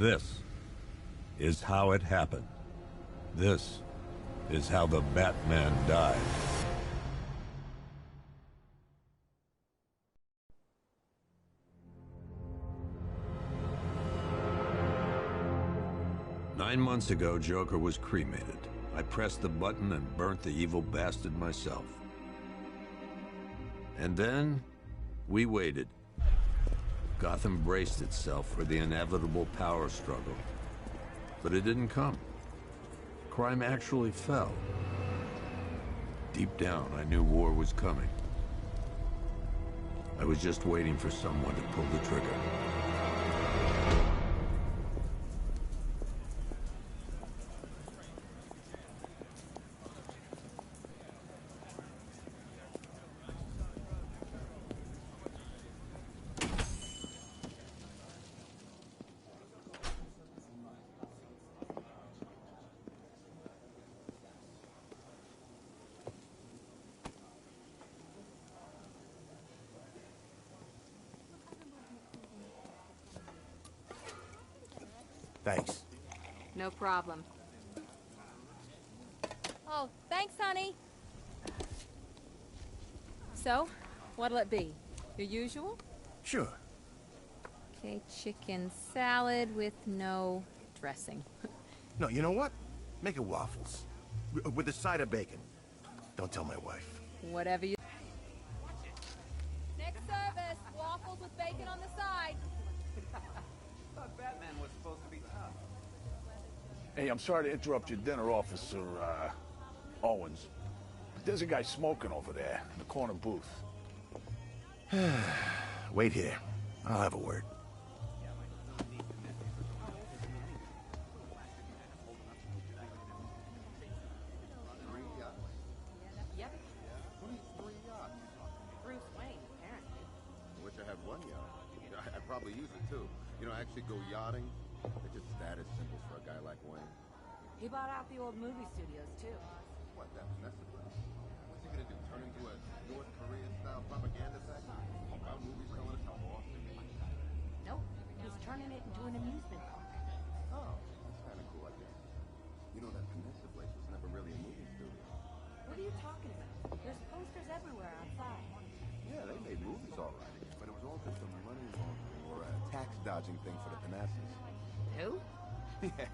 This is how it happened. This is how the Batman died. Nine months ago, Joker was cremated. I pressed the button and burnt the evil bastard myself. And then, we waited. Gotham braced itself for the inevitable power struggle. But it didn't come. Crime actually fell. Deep down, I knew war was coming. I was just waiting for someone to pull the trigger. Thanks. No problem. Oh, thanks, honey. So, what'll it be? Your usual? Sure. Okay, chicken salad with no dressing. No, you know what? Make it waffles. With a side of bacon. Don't tell my wife. Whatever you... Next service, waffles with bacon on the side. Thought Batman was supposed to be tough. Hey, I'm sorry to interrupt your dinner, Officer, Owens. But there's a guy smoking over there in the corner booth. Wait here. I'll have a word. Yep. 23 yachts. Bruce Wayne, apparently. I wish I had one yacht. I'd probably use it too. You know, actually go yachting. They're just status symbols for a guy like Wayne. He bought out the old movie studios, too. What, that Vanessa place? What's he gonna do? Turn into a North Korean-style propaganda site? About movies telling us how awesome it is? Nope. He's turning it into an amusement park. Oh, that's kind of cool, I guess. You know, that Vanessa place was never really a movie studio. What are you talking about? There's posters everywhere outside. Yeah, they made movies all right, but it was all just a money laundering or a tax dodging thing for the Vanessas. Who? Yeah,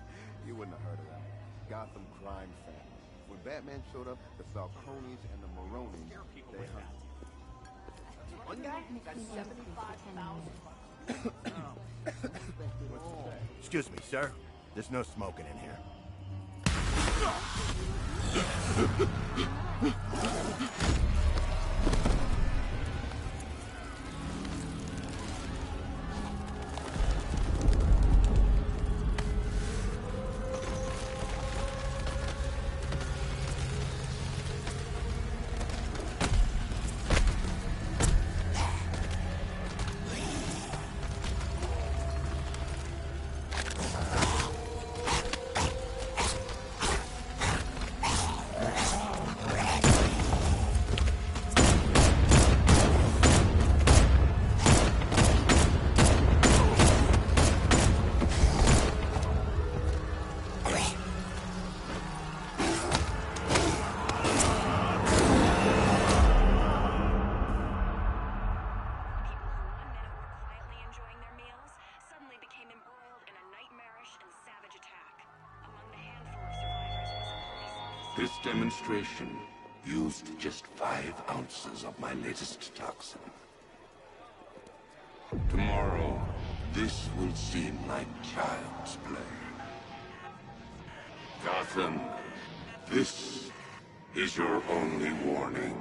you wouldn't have heard of them. Gotham crime family. When Batman showed up, the Falcones and the Maronis, they hung. One guy got 75,000 bucks. Excuse me, sir. There's no smoking in here. This demonstration used just 5 ounces of my latest toxin. Tomorrow, this will seem like child's play. Gotham, this is your only warning.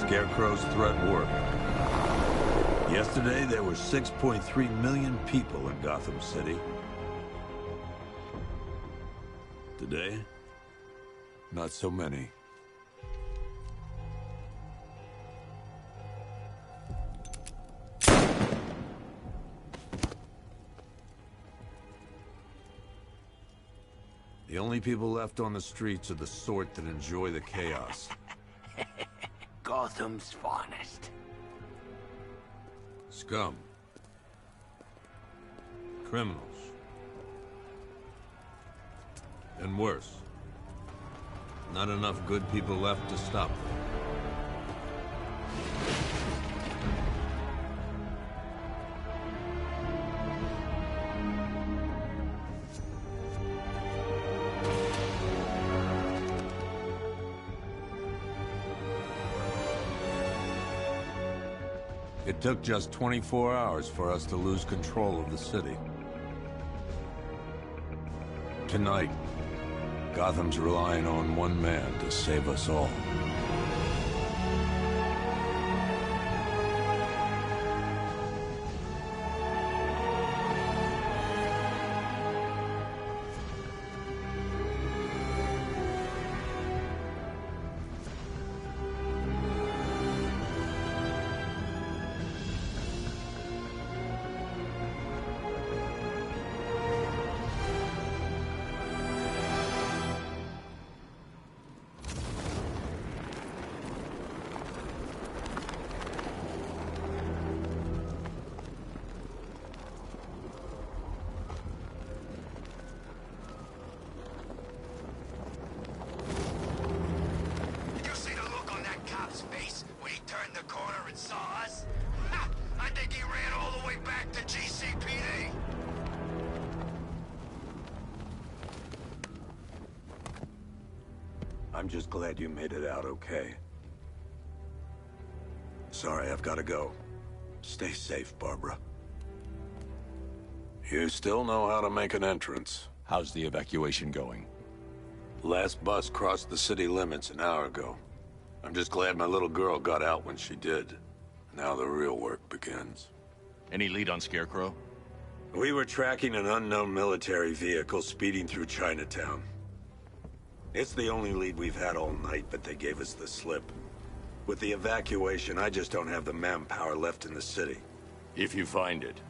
Scarecrow's threat worked. Yesterday, there were 6.3 million people in Gotham City. Today, not so many. The only people left on the streets are the sort that enjoy the chaos. Gotham's finest. Scum. Criminals. And worse. Not enough good people left to stop them. It took just 24 hours for us to lose control of the city. Tonight, Gotham's relying on one man to save us all. I'm just glad you made it out okay. Sorry, I've got to go. Stay safe, Barbara. You still know how to make an entrance. How's the evacuation going? Last bus crossed the city limits an hour ago. I'm just glad my little girl got out when she did. Now the real work begins. Any lead on Scarecrow? We were tracking an unknown military vehicle speeding through Chinatown. It's the only lead we've had all night, but they gave us the slip. With the evacuation, I just don't have the manpower left in the city. If you find it,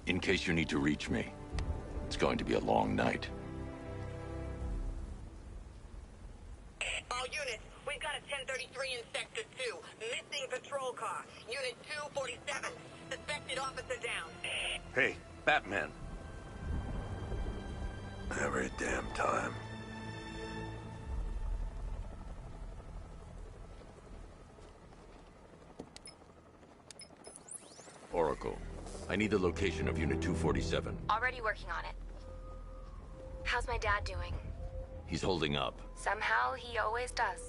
in case you need to reach me. It's going to be a long night. All units, we've got a 1033 in Sector 2. Missing patrol car. Unit 247. Suspected officer down. Hey, Batman. Every damn time. Oracle, I need the location of Unit 247. Already working on it. How's my dad doing? He's holding up. Somehow, he always does.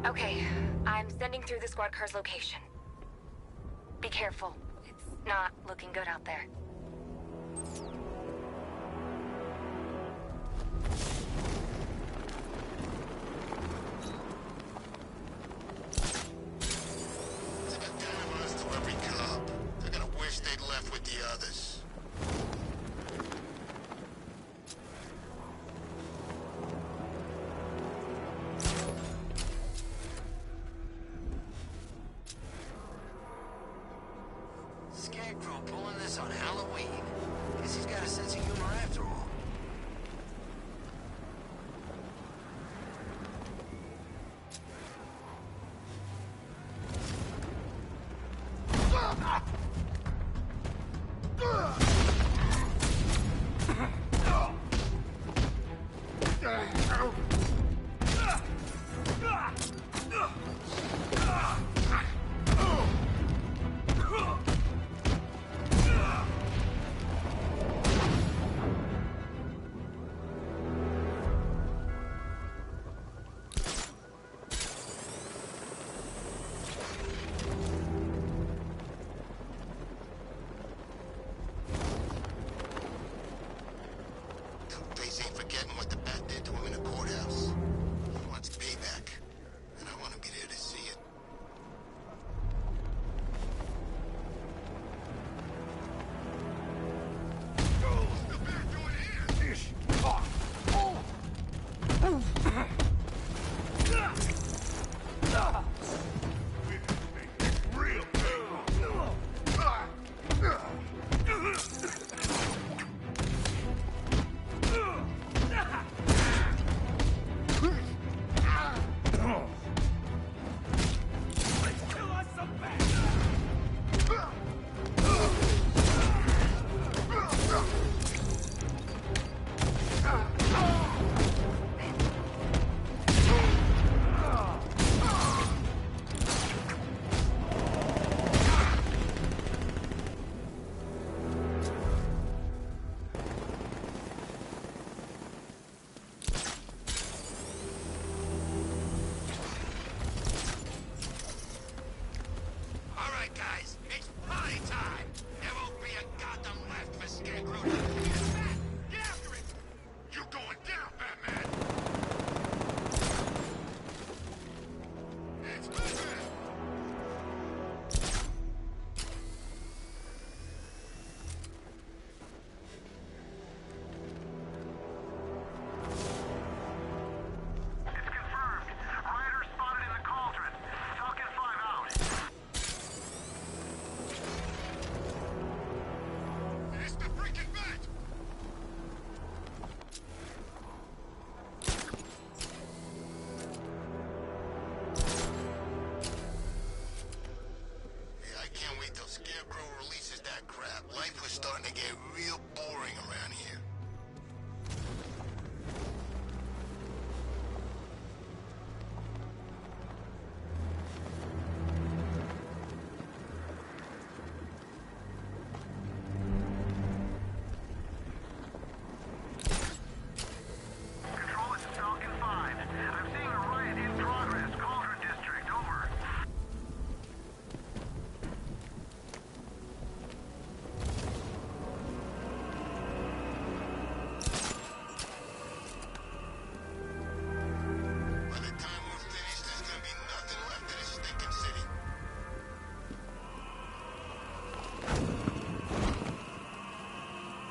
Okay, I'm sending through the squad car's location. Be careful. It's not looking good out there. Scarecrow pulling this on Halloween. Guess he's got a sense of humor after all. guys. It's party time. There won't be a Gotham left for Scarecrow to get back. Get after it. You're going down, Batman. It's Batman.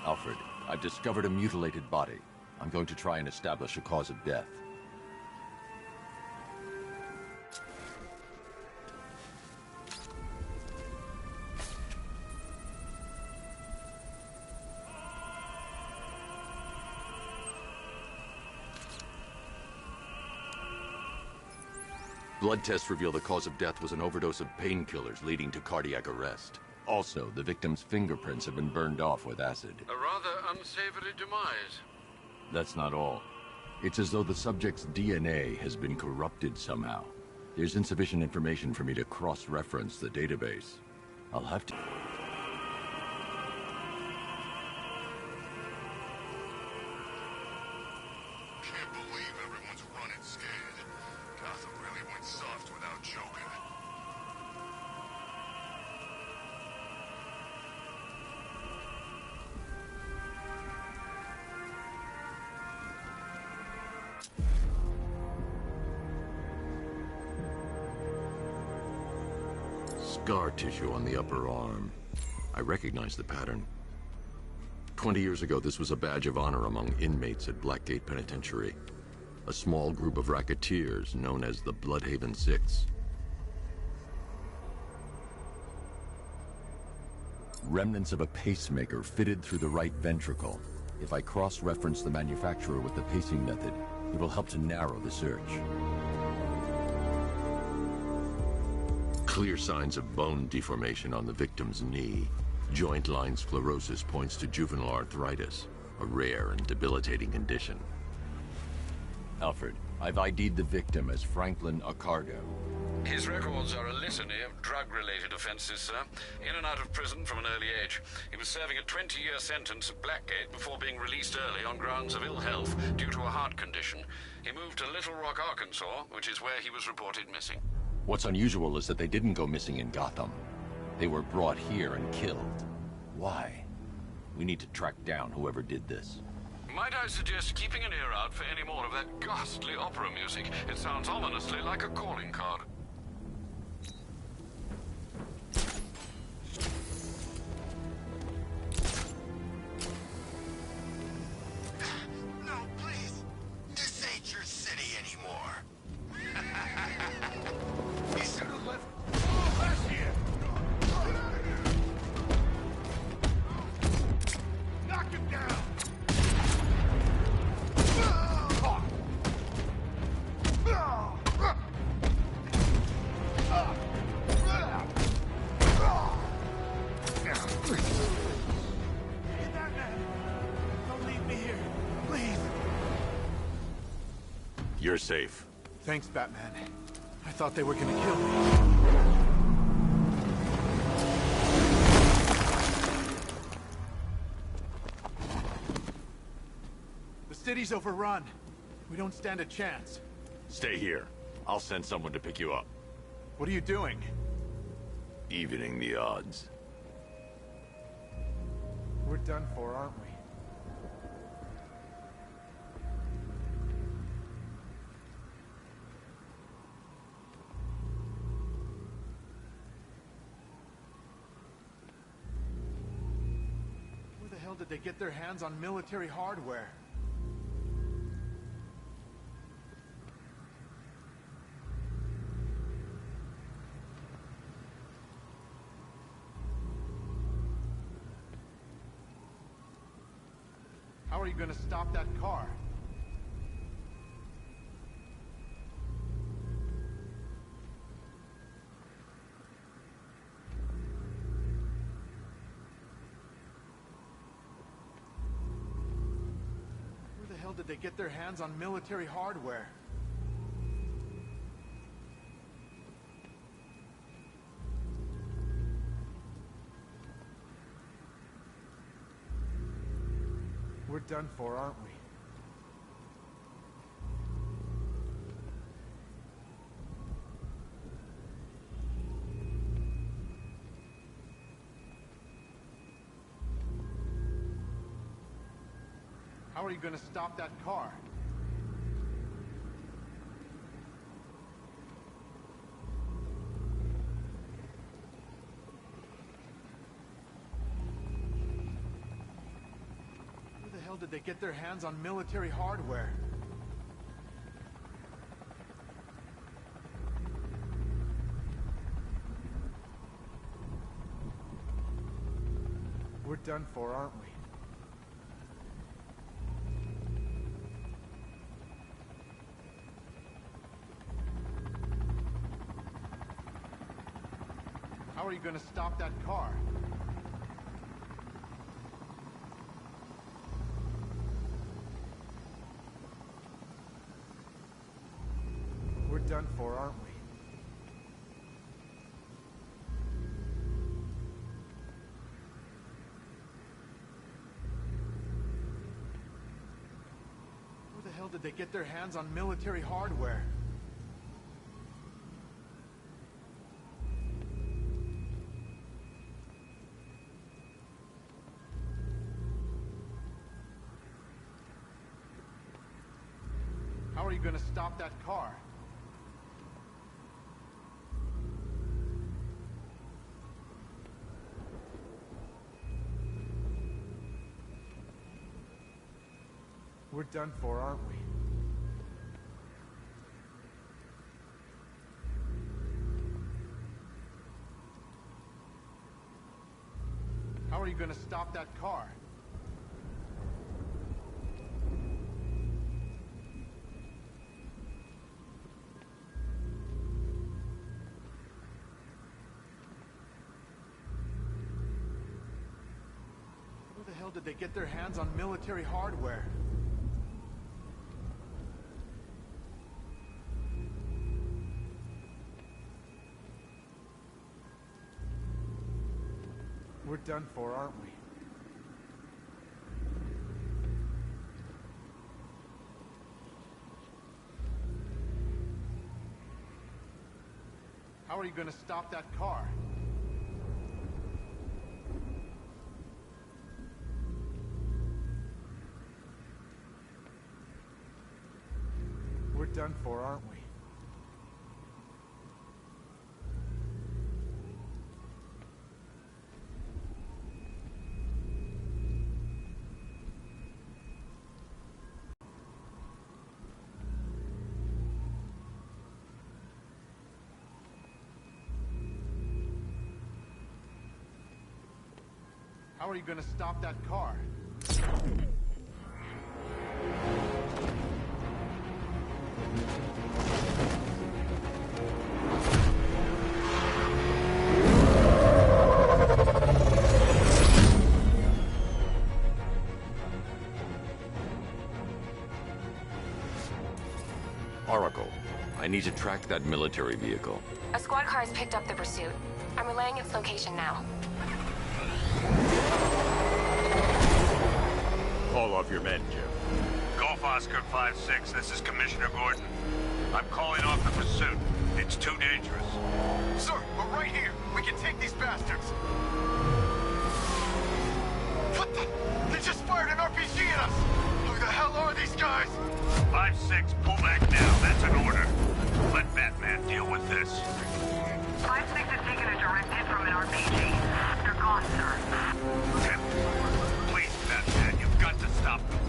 Alfred, I've discovered a mutilated body. I'm going to try and establish a cause of death. Blood tests reveal the cause of death was an overdose of painkillers leading to cardiac arrest. Also, the victim's fingerprints have been burned off with acid. A rather unsavory demise. That's not all. It's as though the subject's DNA has been corrupted somehow. There's insufficient information for me to cross-reference the database. I'll have to... Can't believe everyone's running scared. Gotham really went soft without joking. Scar tissue on the upper arm. I recognize the pattern. 20 years ago, this was a badge of honor among inmates at Blackgate Penitentiary. A small group of racketeers known as the Bloodhaven Six. Remnants of a pacemaker fitted through the right ventricle. If I cross-reference the manufacturer with the pacing method, it will help to narrow the search. Clear signs of bone deformation on the victim's knee. Joint line sclerosis points to juvenile arthritis, a rare and debilitating condition. Alfred, I've ID'd the victim as Franklin Accardo. His records are a litany of drug-related offenses, sir. In and out of prison from an early age. He was serving a 20-year sentence at Blackgate before being released early on grounds of ill health due to a heart condition. He moved to Little Rock, Arkansas, which is where he was reported missing. What's unusual is that they didn't go missing in Gotham. They were brought here and killed. Why? We need to track down whoever did this. Might I suggest keeping an ear out for any more of that ghastly opera music? It sounds ominously like a calling card. No, please. This ain't your city anymore. He should have left. Oh, last year. Knock him down. Don't leave me here, please. You're safe. Thanks, Batman. I thought they were gonna kill me. The city's overrun. We don't stand a chance. Stay here. I'll send someone to pick you up. What are you doing? Evening the odds. We're done for, aren't we? Where the hell did they get their hands on military hardware? How are you going to stop that car? Where the hell did they get their hands on military hardware? We're done for, aren't we? How are you going to stop that car? Where did they get their hands on military hardware? We're done for, aren't we? How are you going to stop that car? We're done for, aren't we? Where the hell did they get their hands on military hardware? How are you going to stop that car? We're done for, aren't we? How are you going to stop that car? Where the hell did they get their hands on military hardware? We're done for, aren't we? How are you going to stop that car? We're done for, aren't we? How are you going to stop that car? Oracle, I need to track that military vehicle. A squad car has picked up the pursuit. I'm relaying its location now. Call off your men, Jim. Golf Oscar 5-6, this is Commissioner Gordon. I'm calling off the pursuit. It's too dangerous. Sir, we're right here. We can take these bastards. What the? They just fired an RPG at us. Who the hell are these guys? 5-6, pull back now. That's an order. Let Batman deal with this. 5-6 has taken a direct hit from an RPG. They're gone, sir. Please, Batman, you've got to stop them.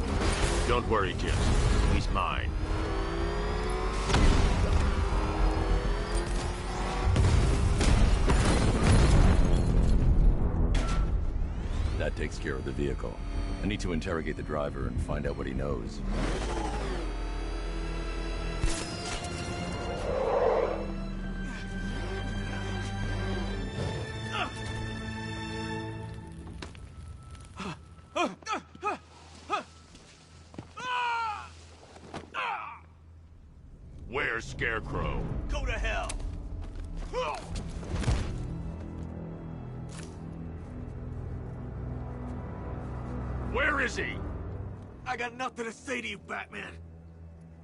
Don't worry, Jim. He's mine. That takes care of the vehicle. I need to interrogate the driver and find out what he knows. Where's Scarecrow? Go to hell. Where is he? I got nothing to say to you, Batman.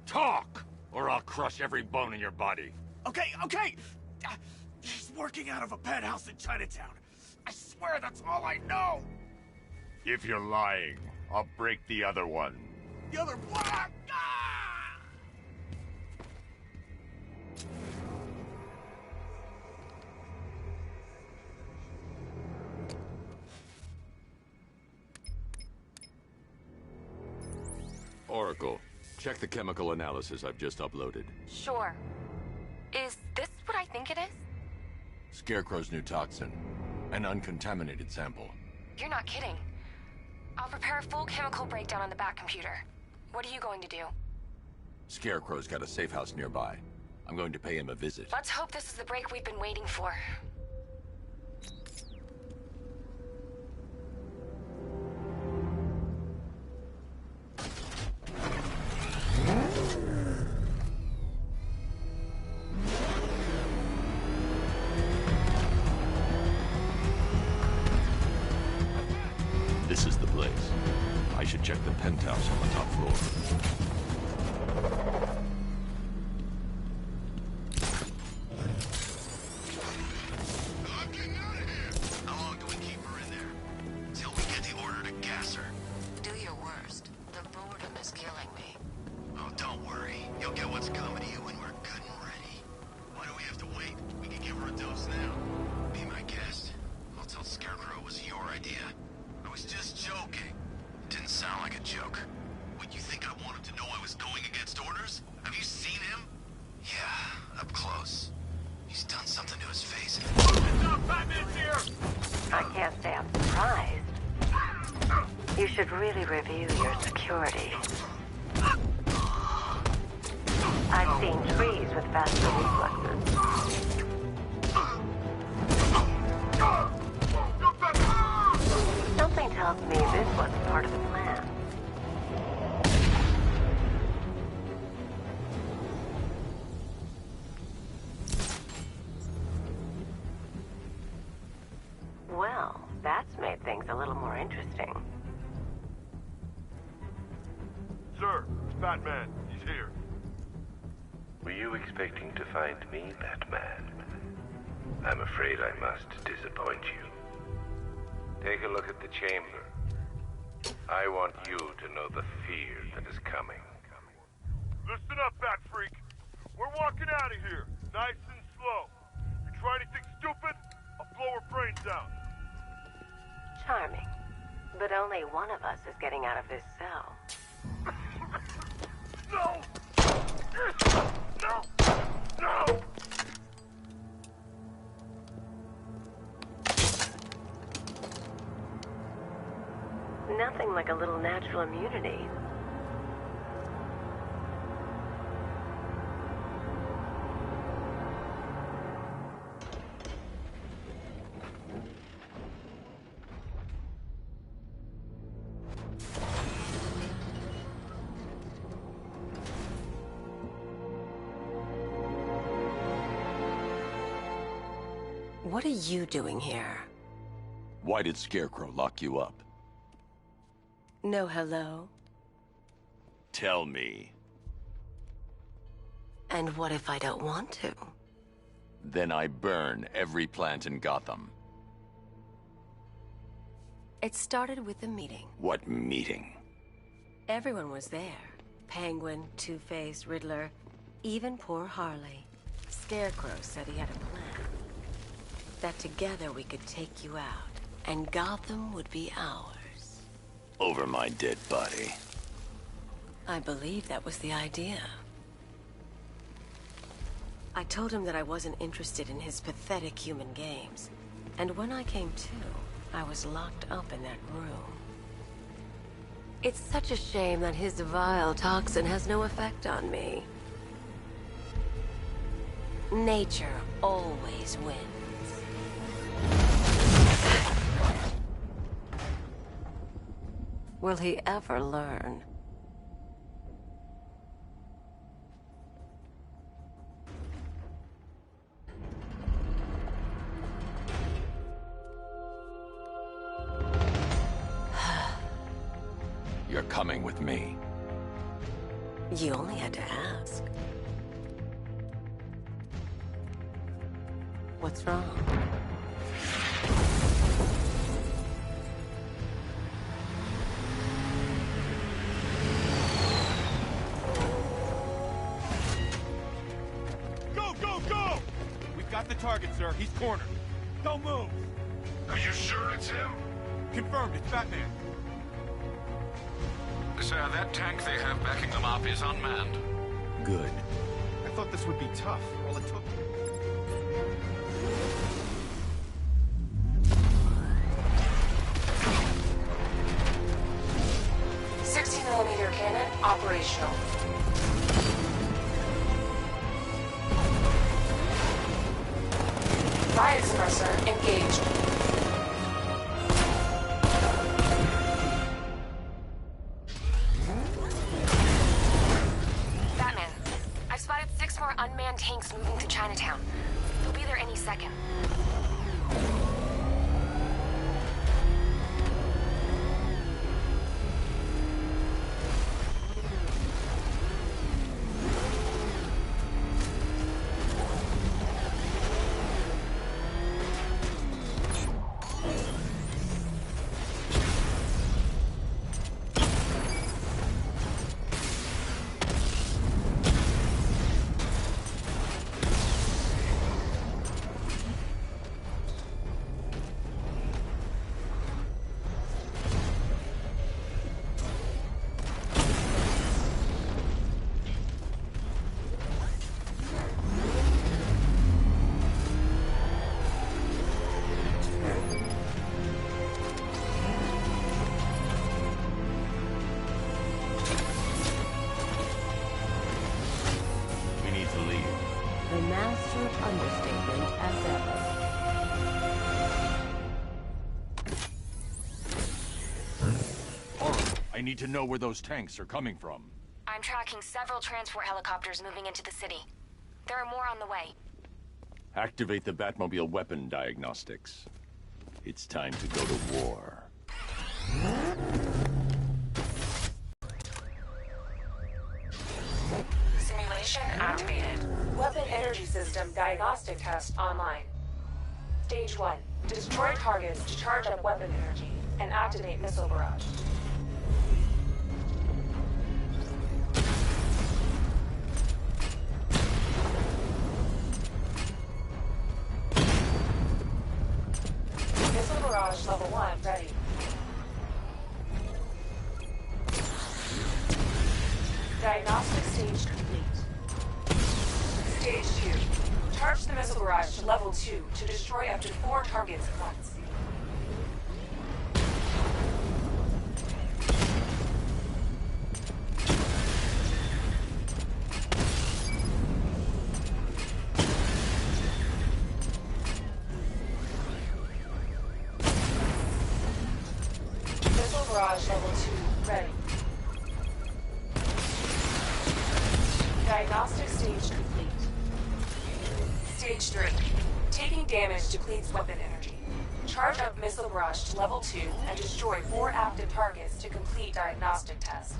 Talk, or I'll crush every bone in your body. Okay. He's working out of a penthouse in Chinatown. I swear that's all I know. If you're lying, I'll break the other one. The other block. Oracle, check the chemical analysis I've just uploaded. Sure. Is this what I think it is? Scarecrow's new toxin. An uncontaminated sample. You're not kidding. I'll prepare a full chemical breakdown on the back computer. What are you going to do? Scarecrow's got a safe house nearby. I'm going to pay him a visit. Let's hope this is the break we've been waiting for. This is the place. I should check the penthouse on the top floor. I'm getting out of here. How long do we keep her in there? Till we get the order to gas her. Do your worst. The boredom is killing me. Oh, don't worry. You'll get what's coming to you when we're good and ready. Why do we have to wait? We can give her a dose now. Be my guest. I'll tell Scarecrow it was your idea. I was just joking. Didn't sound like a joke. What, you think I wanted to know I was going against orders? Have you seen him? Yeah, up close. He's done something to his face. Batman's here! I can't say I'm surprised. You should really review your security. I've seen trees with faster reflexes. Something tells me this was part of the plan. Well, that's made things a little more interesting. Sir, it's Batman. He's here. Were you expecting to find me, Batman? I'm afraid I must disappoint you. Take a look at the chamber. I want you to know the fear that is coming. Listen up, Bat Freak. We're walking out of here, nice and slow. You try anything stupid, I'll blow her brains out. Charming. But only one of us is getting out of this cell. No! No! No! Nothing like a little natural immunity. What are you doing here? Why did Scarecrow lock you up? No hello? Tell me. And what if I don't want to? Then I burn every plant in Gotham. It started with a meeting. What meeting? Everyone was there. Penguin, Two-Face, Riddler, even poor Harley. Scarecrow said he had a plan. That together we could take you out, and Gotham would be ours. Over my dead body. I believe that was the idea. I told him that I wasn't interested in his pathetic human games. And when I came to, I was locked up in that room. It's such a shame that his vile toxin has no effect on me. Nature always wins. Will he ever learn? You're coming with me. You only had to ask. What's wrong? Go, go, go! We've got the target, sir. He's cornered. Don't move. Are you sure it's him? Confirmed, it's Batman. Sir, that tank they have backing them up is unmanned. Good. I thought this would be tough. All it took... 60mm cannon operational. Riot suppressor engaged. Batman, I've spotted 6 more unmanned tanks moving to Chinatown. They'll be there any second. The master of understatement as ever. I need to know where those tanks are coming from. I'm tracking several transport helicopters moving into the city. There are more on the way. Activate the Batmobile weapon diagnostics. It's time to go to war. Simulation activated. Weapon energy system diagnostic test online. Stage 1. Destroy targets to charge up weapon energy and activate missile barrage. Missile barrage level 1 ready. Diagnostic stage complete. Stage 2. Charge the missile barrage to level 2 to destroy up to 4 targets at once. Missile barrage level 2 ready. Diagnostic stage complete. Stage 3. Taking damage depletes weapon energy. Charge up missile barrage to level 2 and destroy 4 active targets to complete diagnostic test.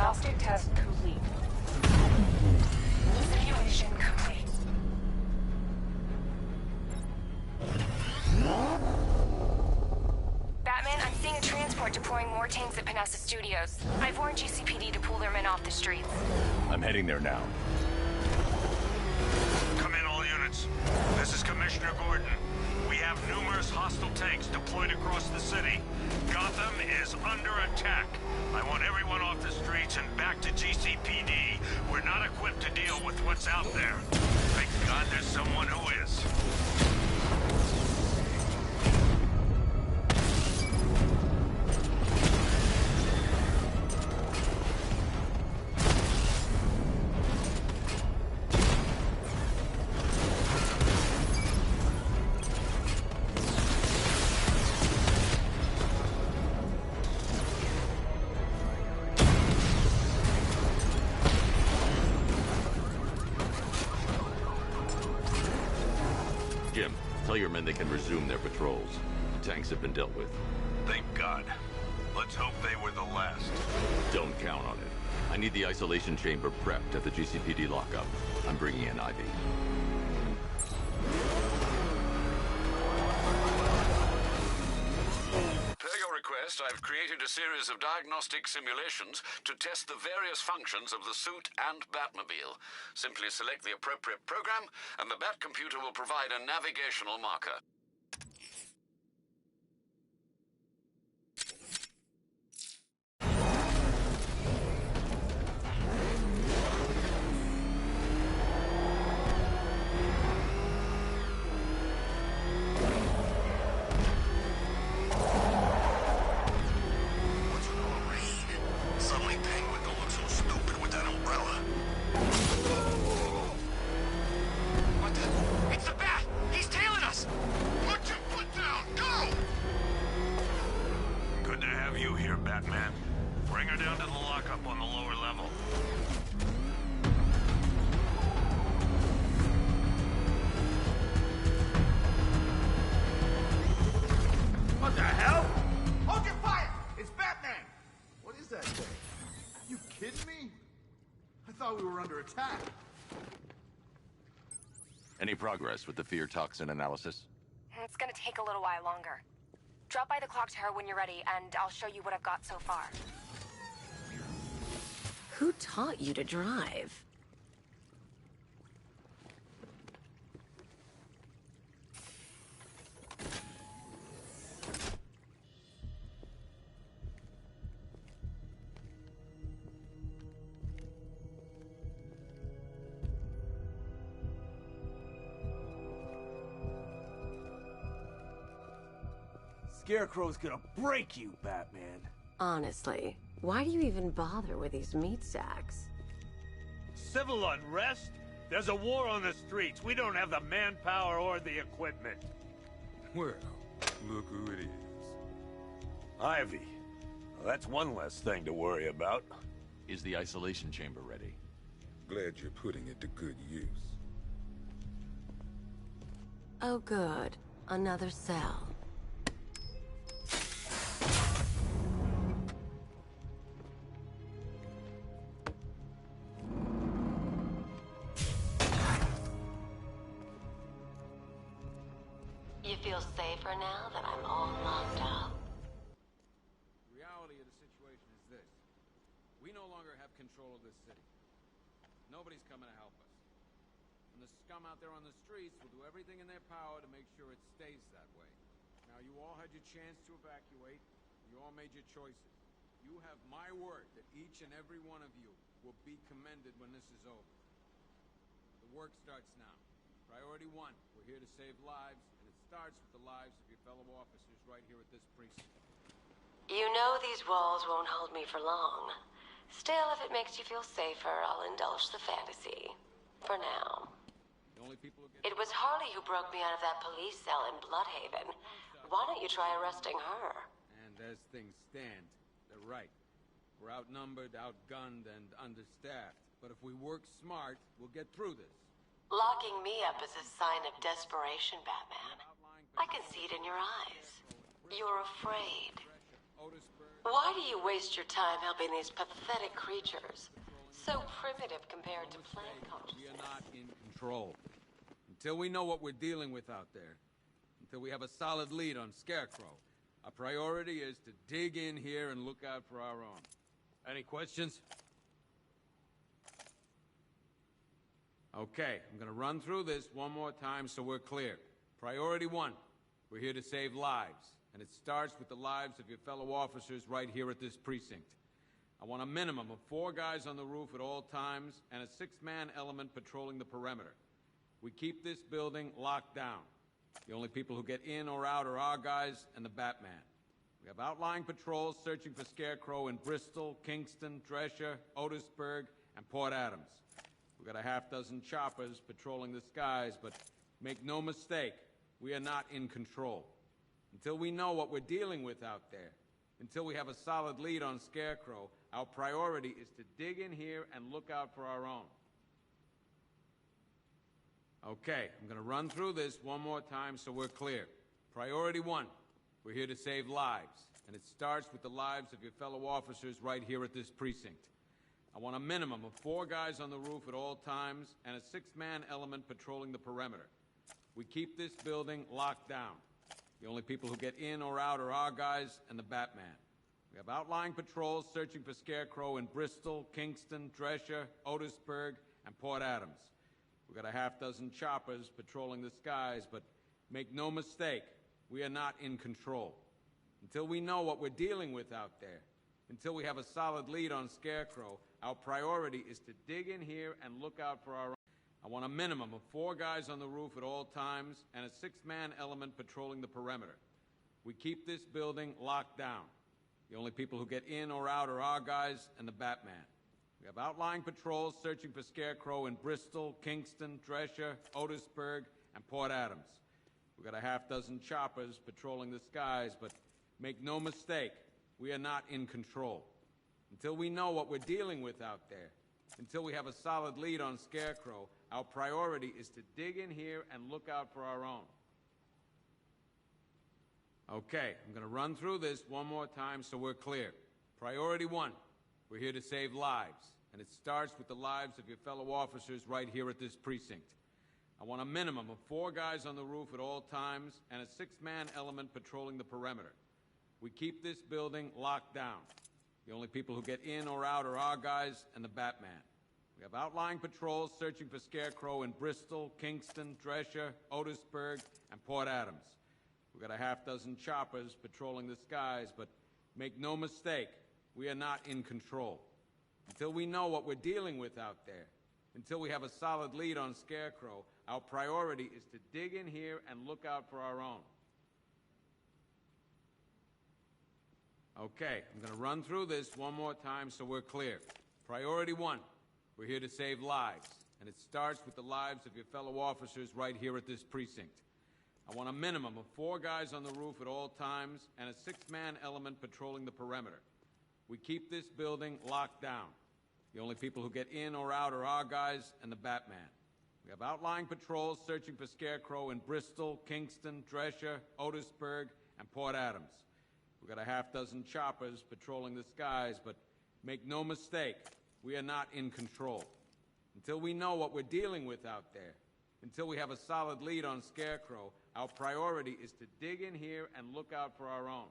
Diagnostic test complete. Simulation complete. Batman, I'm seeing a transport deploying more tanks at Panessa Studios. I've warned GCPD to pull their men off the streets. I'm heading there now. Come in, all units. This is Commissioner Gordon. We have numerous hostile tanks deployed across the city. Gotham is under attack. I want everyone off the streets and back to GCPD. We're not equipped to deal with what's out there. Thank God there's someone who is. Jim, tell your men they can resume their patrols. The tanks have been dealt with. Thank God. Let's hope they were the last. Don't count on it. I need the isolation chamber prepped at the GCPD lockup. I'm bringing in Ivy. Per your request, I've created a series of diagnostic simulations to test the various functions of the suit and Batmobile. Simply select the appropriate program, and the Bat computer will provide a navigational marker. Suddenly Penguin don't look so stupid with that umbrella. What the? It's the Bat! He's tailing us! Put your foot down! Go! Good to have you here, Batman. Bring her down to the lockup on the lower level. What the hell? Hold your fire! It's Batman! What is that thing? You kidding me? I thought we were under attack. Any progress with the fear toxin analysis? It's gonna take a little while longer. Drop by the clock tower when you're ready, and I'll show you what I've got so far. Who taught you to drive? Scarecrow's gonna break you, Batman. Honestly, why do you even bother with these meat sacks? Civil unrest? There's a war on the streets. We don't have the manpower or the equipment. Well, look who it is. Ivy. Well, that's one less thing to worry about. Is the isolation chamber ready? Glad you're putting it to good use. Oh good, another cell. You feel safer now that I'm all locked up? The reality of the situation is this. We no longer have control of this city. Nobody's coming to help us. And the scum out there on the streets will do everything in their power to make sure it stays that way. Now, you all had your chance to evacuate. You all made your choices. You have my word that each and every one of you will be commended when this is over. The work starts now. Priority one, we're here to save lives, and it starts with the lives of your fellow officers right here at this precinct. You know these walls won't hold me for long. Still, if it makes you feel safer, I'll indulge the fantasy. For now. The only people who It was Harley who broke me out of that police cell in Bloodhaven. Why don't you try arresting her? And as things stand, they're right. We're outnumbered, outgunned, and understaffed. But if we work smart, we'll get through this. Locking me up is a sign of desperation, Batman. I can see it in your eyes. You're afraid. Otisburg... Why do you waste your time helping these pathetic creatures? So primitive compared to plant consciousness. We are not in control. Until we know what we're dealing with out there, until we have a solid lead on Scarecrow, our priority is to dig in here and look out for our own. Any questions? Okay, I'm gonna run through this one more time so we're clear. Priority 1, we're here to save lives, and it starts with the lives of your fellow officers right here at this precinct. I want a minimum of 4 guys on the roof at all times and a 6-man element patrolling the perimeter. We keep this building locked down. The only people who get in or out are our guys and the Batman. We have outlying patrols searching for Scarecrow in Bristol, Kingston, Drescher, Otisburg, and Port Adams. We've got a half-dozen choppers patrolling the skies, but make no mistake, we are not in control. Until we know what we're dealing with out there, until we have a solid lead on Scarecrow, our priority is to dig in here and look out for our own. Okay, I'm gonna run through this one more time so we're clear. Priority 1, we're here to save lives, and it starts with the lives of your fellow officers right here at this precinct. I want a minimum of 4 guys on the roof at all times and a 6-man element patrolling the perimeter. We keep this building locked down. The only people who get in or out are our guys and the Batman. We have outlying patrols searching for Scarecrow in Bristol, Kingston, Drescher, Otisburg, and Port Adams. We've got a half-dozen choppers patrolling the skies, but make no mistake, we are not in control. Until we know what we're dealing with out there, until we have a solid lead on Scarecrow, our priority is to dig in here and look out for our own. I want a minimum of 4 guys on the roof at all times and a 6-man element patrolling the perimeter. We keep this building locked down. The only people who get in or out are our guys and the Batman. We have outlying patrols searching for Scarecrow in Bristol, Kingston, Drescher, Otisburg, and Port Adams. We've got a half-dozen choppers patrolling the skies, but make no mistake, we are not in control. Until we know what we're dealing with out there, until we have a solid lead on Scarecrow, our priority is to dig in here and look out for our own. Okay, I'm gonna run through this one more time so we're clear. Priority 1, we're here to save lives, and it starts with the lives of your fellow officers right here at this precinct. I want a minimum of 4 guys on the roof at all times and a 6-man element patrolling the perimeter. We keep this building locked down. The only people who get in or out are our guys and the Batman. We have outlying patrols searching for Scarecrow in Bristol, Kingston, Drescher, Otisburg, and Port Adams. We've got a half-dozen choppers patrolling the skies, but make no mistake, we are not in control. Until we know what we're dealing with out there, until we have a solid lead on Scarecrow, our priority is to dig in here and look out for our own. Okay, I'm gonna run through this one more time so we're clear. Priority 1, we're here to save lives, and it starts with the lives of your fellow officers right here at this precinct. I want a minimum of 4 guys on the roof at all times and a 6-man element patrolling the perimeter. We keep this building locked down. The only people who get in or out are our guys and the Batman. We have outlying patrols searching for Scarecrow in Bristol, Kingston, Drescher, Otisburg, and Port Adams. We've got a half-dozen choppers patrolling the skies, but make no mistake, we are not in control. Until we know what we're dealing with out there, until we have a solid lead on Scarecrow, our priority is to dig in here and look out for our own.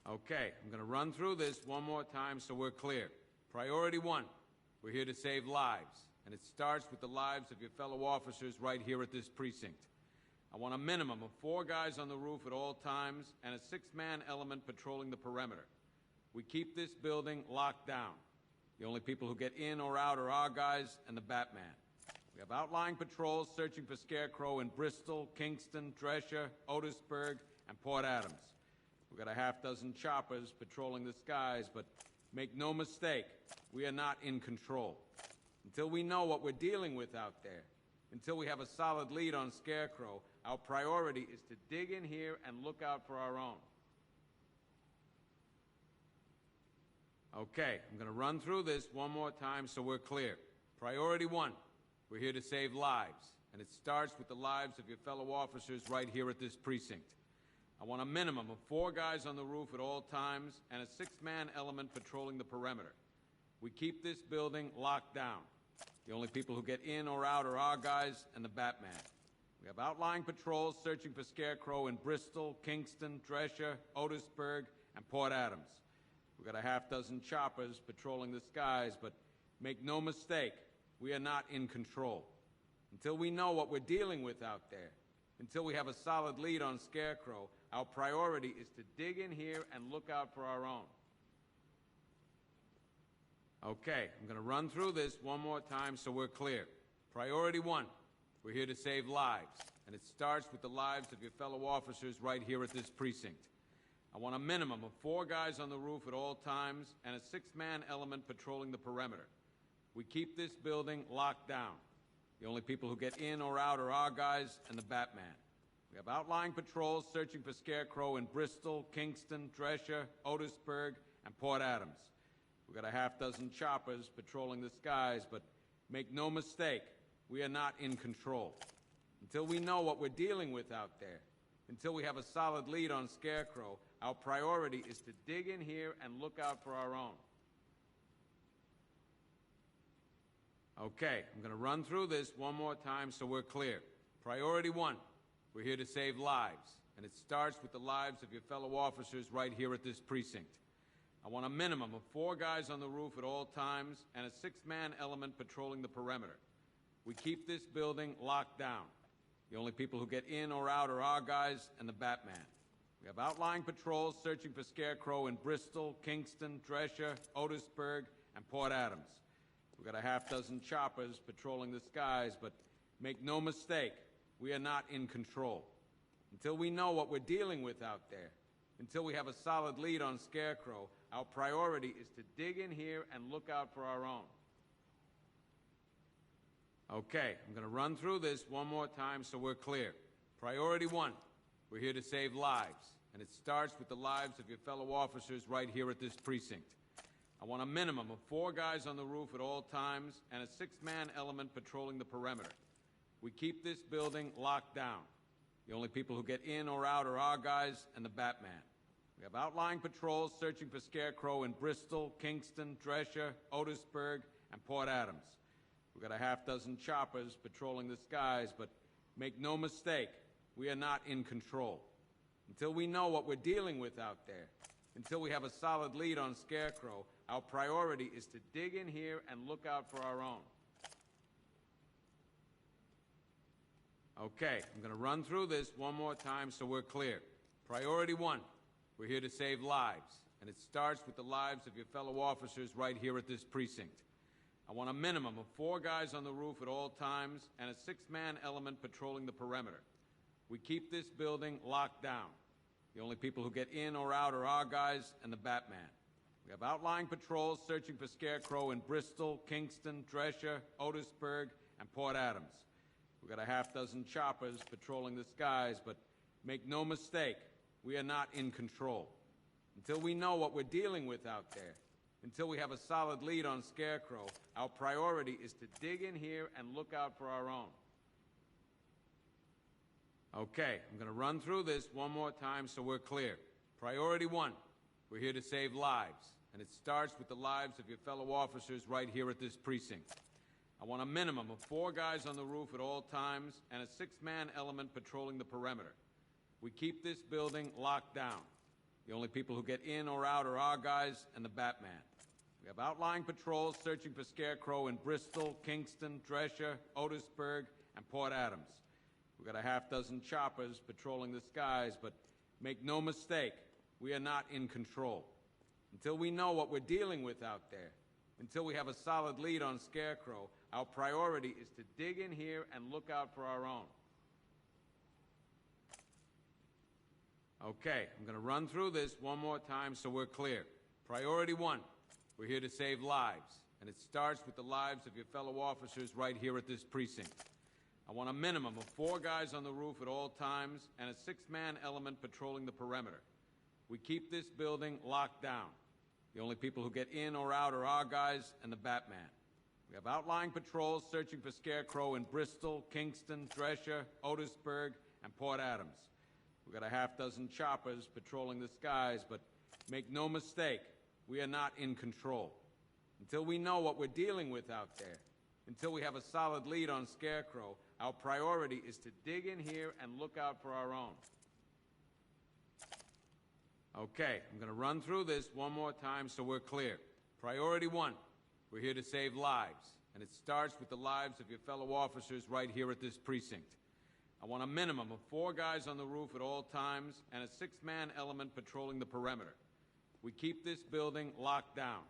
Okay, I'm gonna run through this one more time so we're clear. Priority 1, we're here to save lives, and it starts with the lives of your fellow officers right here at this precinct. I want a minimum of 4 guys on the roof at all times and a 6-man element patrolling the perimeter. We keep this building locked down. The only people who get in or out are our guys and the Batman. We have outlying patrols searching for Scarecrow in Bristol, Kingston, Drescher, Otisburg, and Port Adams. We've got a half-dozen choppers patrolling the skies, but make no mistake, we are not in control. Until we know what we're dealing with out there, until we have a solid lead on Scarecrow, our priority is to dig in here and look out for our own. Okay, I'm gonna run through this one more time so we're clear. Priority 1, we're here to save lives, and it starts with the lives of your fellow officers right here at this precinct. I I want a minimum of 4 guys on the roof at all times and a 6-man element patrolling the perimeter. We keep this building locked down. The only people who get in or out are our guys and the Batman. We have outlying patrols searching for Scarecrow in Bristol, Kingston, Drescher, Otisburg, and Port Adams. We've got a half-dozen choppers patrolling the skies, but make no mistake, we are not in control. Until we know what we're dealing with out there, until we have a solid lead on Scarecrow, our priority is to dig in here and look out for our own. Okay, I'm going to run through this one more time so we're clear. Priority 1, we're here to save lives, and it starts with the lives of your fellow officers right here at this precinct. I want a minimum of 4 guys on the roof at all times and a 6-man element patrolling the perimeter. We keep this building locked down. The only people who get in or out are our guys and the Batman. We have outlying patrols searching for Scarecrow in Bristol, Kingston, Drescher, Otisburg, and Port Adams. We've got a half-dozen choppers patrolling the skies, but make no mistake, we are not in control. Until we know what we're dealing with out there, until we have a solid lead on Scarecrow, our priority is to dig in here and look out for our own. Okay, I'm going to run through this one more time so we're clear. Priority 1, we're here to save lives, and it starts with the lives of your fellow officers right here at this precinct. I want a minimum of 4 guys on the roof at all times and a 6-man element patrolling the perimeter. We keep this building locked down. The only people who get in or out are our guys and the Batman. We have outlying patrols searching for Scarecrow in Bristol, Kingston, Drescher, Otisburg, and Port Adams. We've got a half-dozen choppers patrolling the skies, but make no mistake, we are not in control. Until we know what we're dealing with out there, until we have a solid lead on Scarecrow, our priority is to dig in here and look out for our own. Okay, I'm going to run through this one more time so we're clear. Priority 1, we're here to save lives, and it starts with the lives of your fellow officers right here at this precinct. I want a minimum of 4 guys on the roof at all times and a 6-man element patrolling the perimeter. We keep this building locked down. The only people who get in or out are our guys and the Batman. We have outlying patrols searching for Scarecrow in Bristol, Kingston, Drescher, Otisburg, and Port Adams. We've got a half-dozen choppers patrolling the skies, but make no mistake, we are not in control. Until we know what we're dealing with out there, until we have a solid lead on Scarecrow, our priority is to dig in here and look out for our own. Okay, I'm going to run through this one more time so we're clear. Priority 1, we're here to save lives, and it starts with the lives of your fellow officers right here at this precinct. I want a minimum of 4 guys on the roof at all times and a 6-man element patrolling the perimeter. We keep this building locked down. The only people who get in or out are our guys and the Batman. We have outlying patrols searching for Scarecrow in Bristol, Kingston, Drescher, Otisburg, and Port Adams. We've got a half-dozen choppers patrolling the skies, but make no mistake, we are not in control. Until we know what we're dealing with out there, until we have a solid lead on Scarecrow, our priority is to dig in here and look out for our own. Okay, I'm going to run through this one more time so we're clear. Priority 1, we're here to save lives, and it starts with the lives of your fellow officers right here at this precinct. I want a minimum of 4 guys on the roof at all times and a 6-man element patrolling the perimeter. We keep this building locked down. The only people who get in or out are our guys and the Batman. We have outlying patrols searching for Scarecrow in Bristol, Kingston, Drescher, Otisburg, and Port Adams. We've got a half-dozen choppers patrolling the skies, but make no mistake, we are not in control. Until we know what we're dealing with out there, until we have a solid lead on Scarecrow, our priority is to dig in here and look out for our own. Okay, I'm going to run through this one more time so we're clear. Priority 1, we're here to save lives, and it starts with the lives of your fellow officers right here at this precinct. I want a minimum of 4 guys on the roof at all times and a 6-man element patrolling the perimeter. We keep this building locked down. The only people who get in or out are our guys and the Batman. We have outlying patrols searching for Scarecrow in Bristol, Kingston, Drescher, Otisburg, and Port Adams. We got a half dozen choppers patrolling the skies, but make no mistake, we are not in control. Until we know what we're dealing with out there, until we have a solid lead on Scarecrow, our priority is to dig in here and look out for our own. Okay, I'm gonna run through this one more time so we're clear. Priority 1, we're here to save lives, and it starts with the lives of your fellow officers right here at this precinct. I want a minimum of 4 guys on the roof at all times and a 6-man element patrolling the perimeter. We keep this building locked down.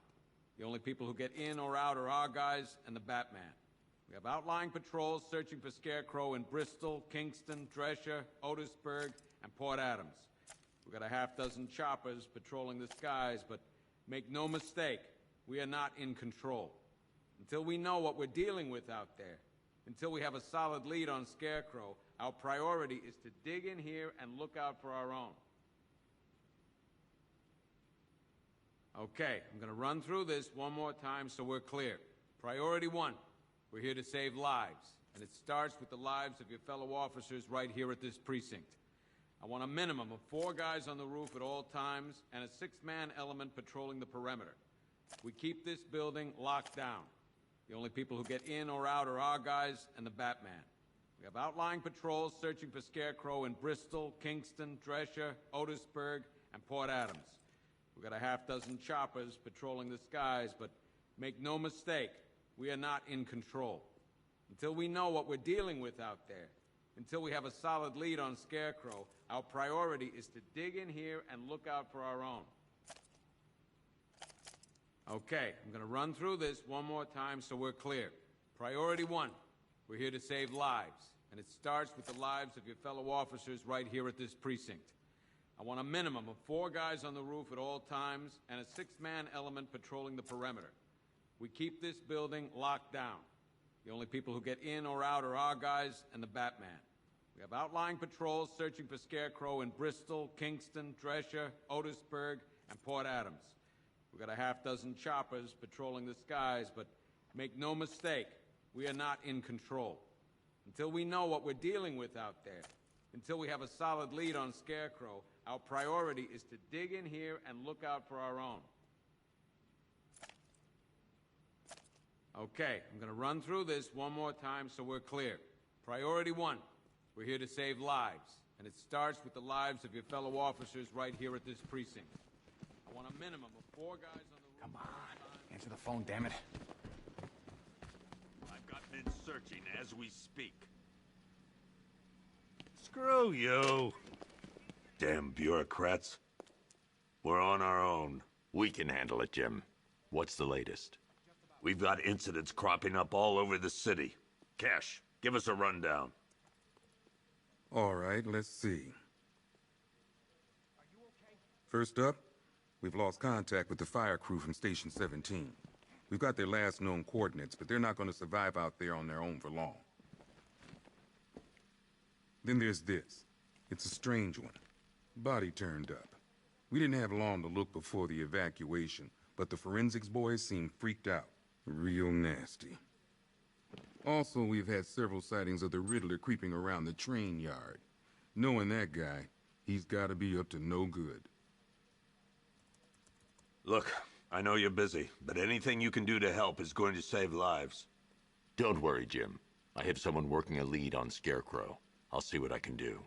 The only people who get in or out are our guys and the Batman. We have outlying patrols searching for Scarecrow in Bristol, Kingston, Drescher, Otisburg, and Port Adams. We got a half dozen choppers patrolling the skies, but make no mistake, we are not in control. Until we know what we're dealing with out there, until we have a solid lead on Scarecrow, our priority is to dig in here and look out for our own. Okay, I'm gonna run through this one more time so we're clear. Priority 1, we're here to save lives, and it starts with the lives of your fellow officers right here at this precinct. I want a minimum of 4 guys on the roof at all times and a 6-man element patrolling the perimeter. We keep this building locked down. The only people who get in or out are our guys and the Batman. We have outlying patrols searching for Scarecrow in Bristol, Kingston, Drescher, Otisburg, and Port Adams. We got a half dozen choppers patrolling the skies, but make no mistake, we are not in control. Until we know what we're dealing with out there, until we have a solid lead on Scarecrow, our priority is to dig in here and look out for our own. Okay, I'm gonna run through this one more time so we're clear. Priority 1, we're here to save lives, and it starts with the lives of your fellow officers right here at this precinct. I want a minimum of 4 guys on the roof at all times and a 6-man element patrolling the perimeter. We keep this building locked down. The only people who get in or out are our guys and the Batman. We have outlying patrols searching for Scarecrow in Bristol, Kingston, Drescher, Otisburg, and Port Adams. We got a half dozen choppers patrolling the skies, but make no mistake, we are not in control. Until we know what we're dealing with out there, until we have a solid lead on Scarecrow, our priority is to dig in here and look out for our own. Okay, I'm gonna run through this one more time so we're clear. Priority 1, we're here to save lives, and it starts with the lives of your fellow officers right here at this precinct. I want a minimum of 4 guys on the roof. Come on, answer the phone, damn it. I've got men searching as we speak. Screw you! Damn bureaucrats. We're on our own. We can handle it, Jim. What's the latest? We've got incidents cropping up all over the city. Cash, give us a rundown. All right, let's see. First up, we've lost contact with the fire crew from Station 17. We've got their last known coordinates, but they're not going to survive out there on their own for long. Then there's this. It's a strange one. Body turned up. We didn't have long to look before the evacuation, but the forensics boys seemed freaked out. Real nasty. Also, we've had several sightings of the Riddler creeping around the train yard. Knowing that guy, he's got to be up to no good. Look, I know you're busy, but anything you can do to help is going to save lives. Don't worry, Jim. I have someone working a lead on Scarecrow. I'll see what I can do.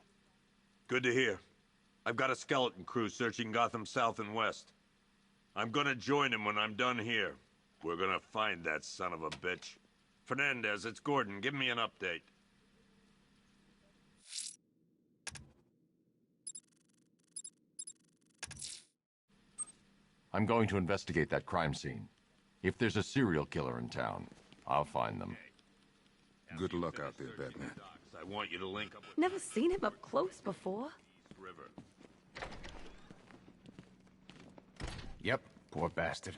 Good to hear. I've got a skeleton crew searching Gotham South and West. I'm gonna join him when I'm done here. We're gonna find that son of a bitch. Fernandez, it's Gordon. Give me an update. I'm going to investigate that crime scene. If there's a serial killer in town, I'll find them. Good luck out there, Batman. I want you to link up with Never seen him up close before. River. Yep, poor bastard.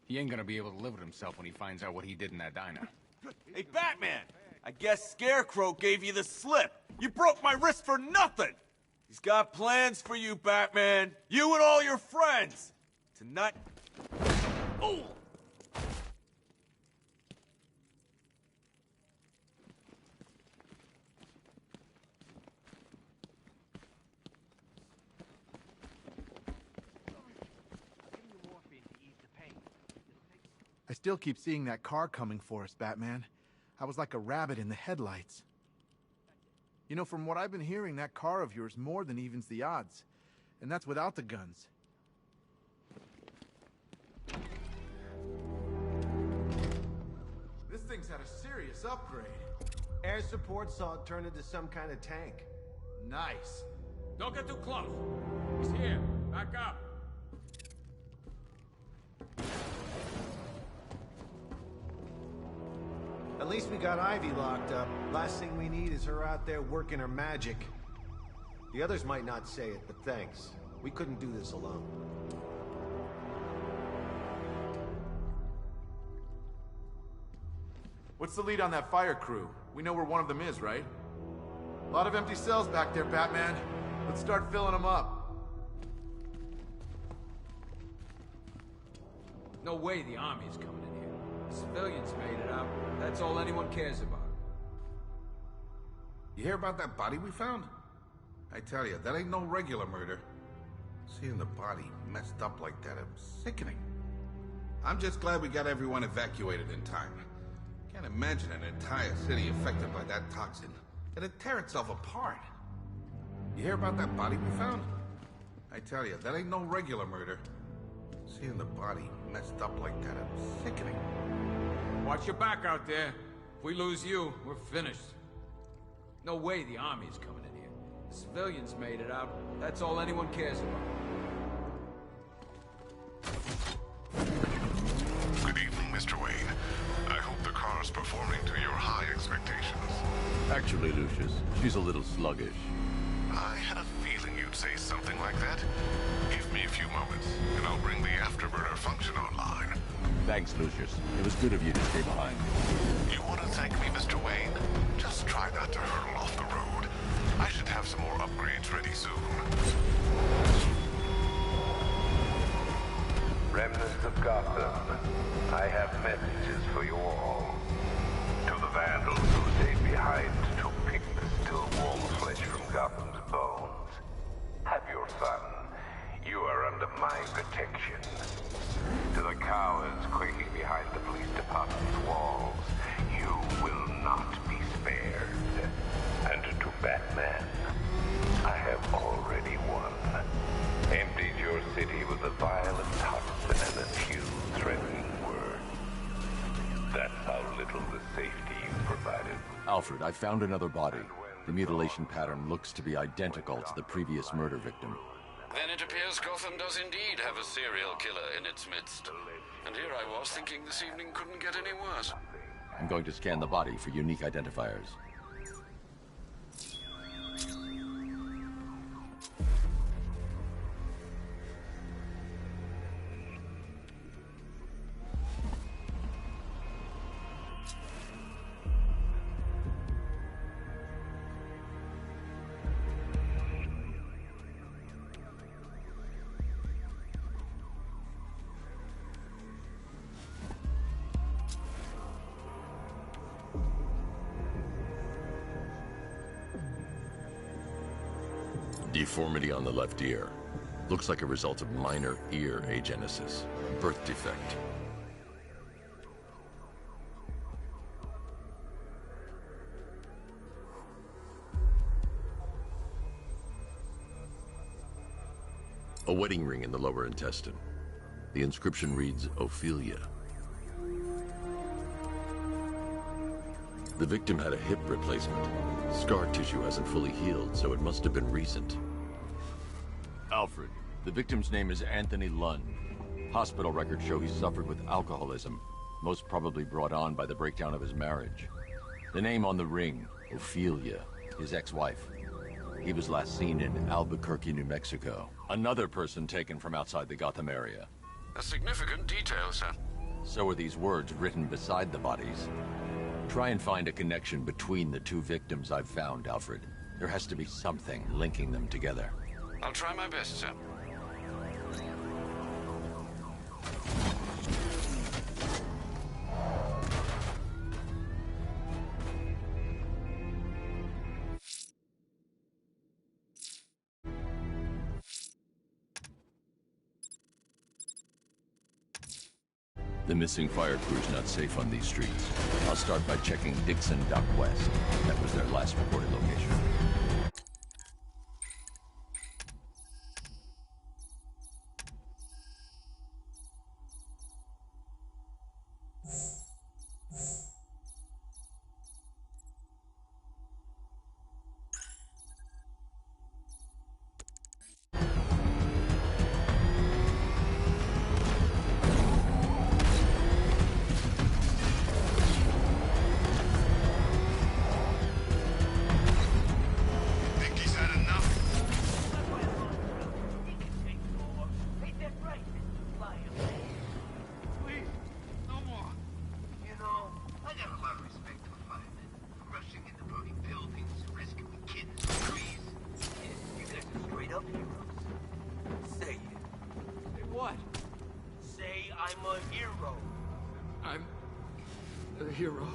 He ain't gonna be able to live with himself when he finds out what he did in that diner. Hey, Batman! I guess Scarecrow gave you the slip. You broke my wrist for nothing! He's got plans for you, Batman. You and all your friends. Tonight... Oh! I still keep seeing that car coming for us, Batman. I was like a rabbit in the headlights. You know, from what I've been hearing, that car of yours more than evens the odds. And that's without the guns. This thing's had a serious upgrade. Air support saw it turn into some kind of tank. Nice. Don't get too close. He's here. Back up. At least we got Ivy locked up. Last thing we need is her out there working her magic. The others might not say it, but thanks. We couldn't do this alone. What's the lead on that fire crew? We know where one of them is, right? A lot of empty cells back there, Batman. Let's start filling them up. No way the army's coming in here. The civilians made it out. That's all anyone cares about. You hear about that body we found? I tell you, that ain't no regular murder. Seeing the body messed up like that, it's sickening. I'm just glad we got everyone evacuated in time. Can't imagine an entire city affected by that toxin. It'd tear itself apart. You hear about that body we found? I tell you, that ain't no regular murder. Seeing the body messed up like that, it's sickening. Watch your back out there. If we lose you, we're finished. No way the army's coming in here. The civilians made it out. That's all anyone cares about. Good evening, Mr. Wayne. I hope the car's performing to your high expectations. Actually, Lucius, she's a little sluggish. I had a feeling you'd say something like that. Give me a few moments, and I'll bring the afterburner function online. Thanks, Lucius. It was good of you to stay behind. You want to thank me, Mr. Wayne? Just try not to hurtle off the road. I should have some more upgrades ready soon. Remnants of Gotham, I have messages for you all. To the vandals who stayed behind to pick the still warm flesh from Gotham's bones. Have your fun. You are under my protection. To the cowards quaking behind the police department's walls, you will not be spared. And to Batman, I have already won. Emptied your city with a violent toxin and a few threatening words. That's how little the safety you provided. Alfred, I found another body. The mutilation pattern looks to be identical to the previous murder victim. Then it appears Gotham does indeed have a serial killer in its midst. And here I was thinking this evening couldn't get any worse. I'm going to scan the body for unique identifiers. Deformity on the left ear. Looks like a result of minor ear agenesis. Birth defect. A wedding ring in the lower intestine. The inscription reads, Ophelia. The victim had a hip replacement. Scar tissue hasn't fully healed, so it must have been recent. Alfred, the victim's name is Anthony Lund. Hospital records show he suffered with alcoholism, most probably brought on by the breakdown of his marriage. The name on the ring, Ophelia, his ex-wife. He was last seen in Albuquerque, New Mexico. Another person taken from outside the Gotham area. A significant detail, sir. So are these words written beside the bodies. Try and find a connection between the two victims I've found, Alfred. There has to be something linking them together. I'll try my best, sir. The missing fire crew's not safe on these streets. I'll start by checking Dixon Dock West. That was their last reported location. Hero.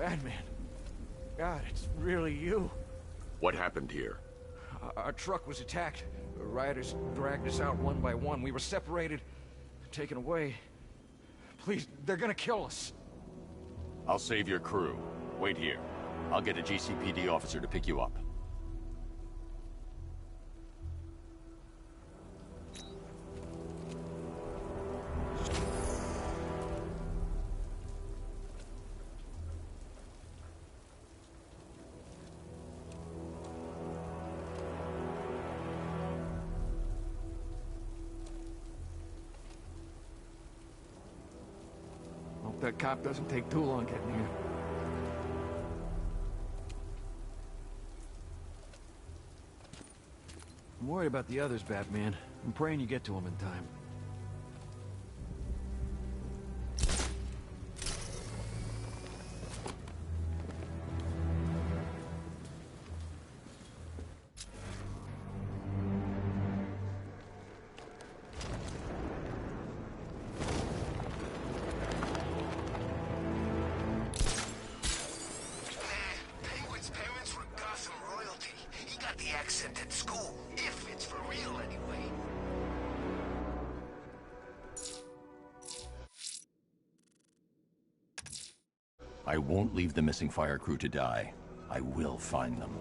Batman. God, it's really you. What happened here? Our truck was attacked. The rioters dragged us out one by one. We were separated, taken away. Please, they're gonna kill us. I'll save your crew. Wait here. I'll get a GCPD officer to pick you up. Hope that cop doesn't take too long getting here. I'm worried about the others, Batman. I'm praying you get to them in time. At school, if it's for real anyway. I won't leave the missing fire crew to die. I will find them.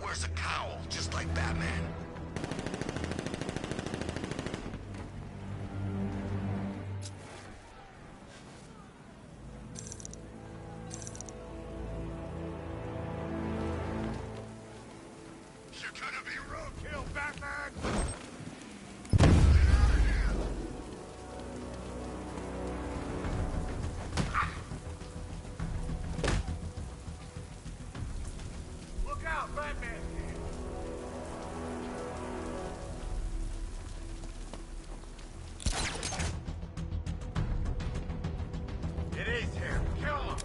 Wears a cowl, just like Batman. You're gonna be roadkill, Batman! Look out, Batman! It is him. Kill him.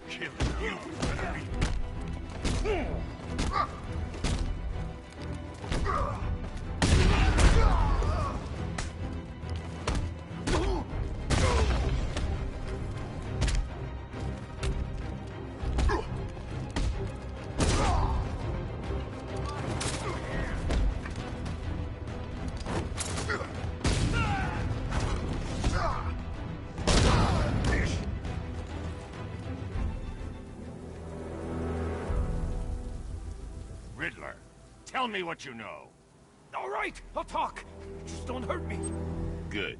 Killing you is gonna be. Tell me what you know. All right, I'll talk. Just don't hurt me. Good.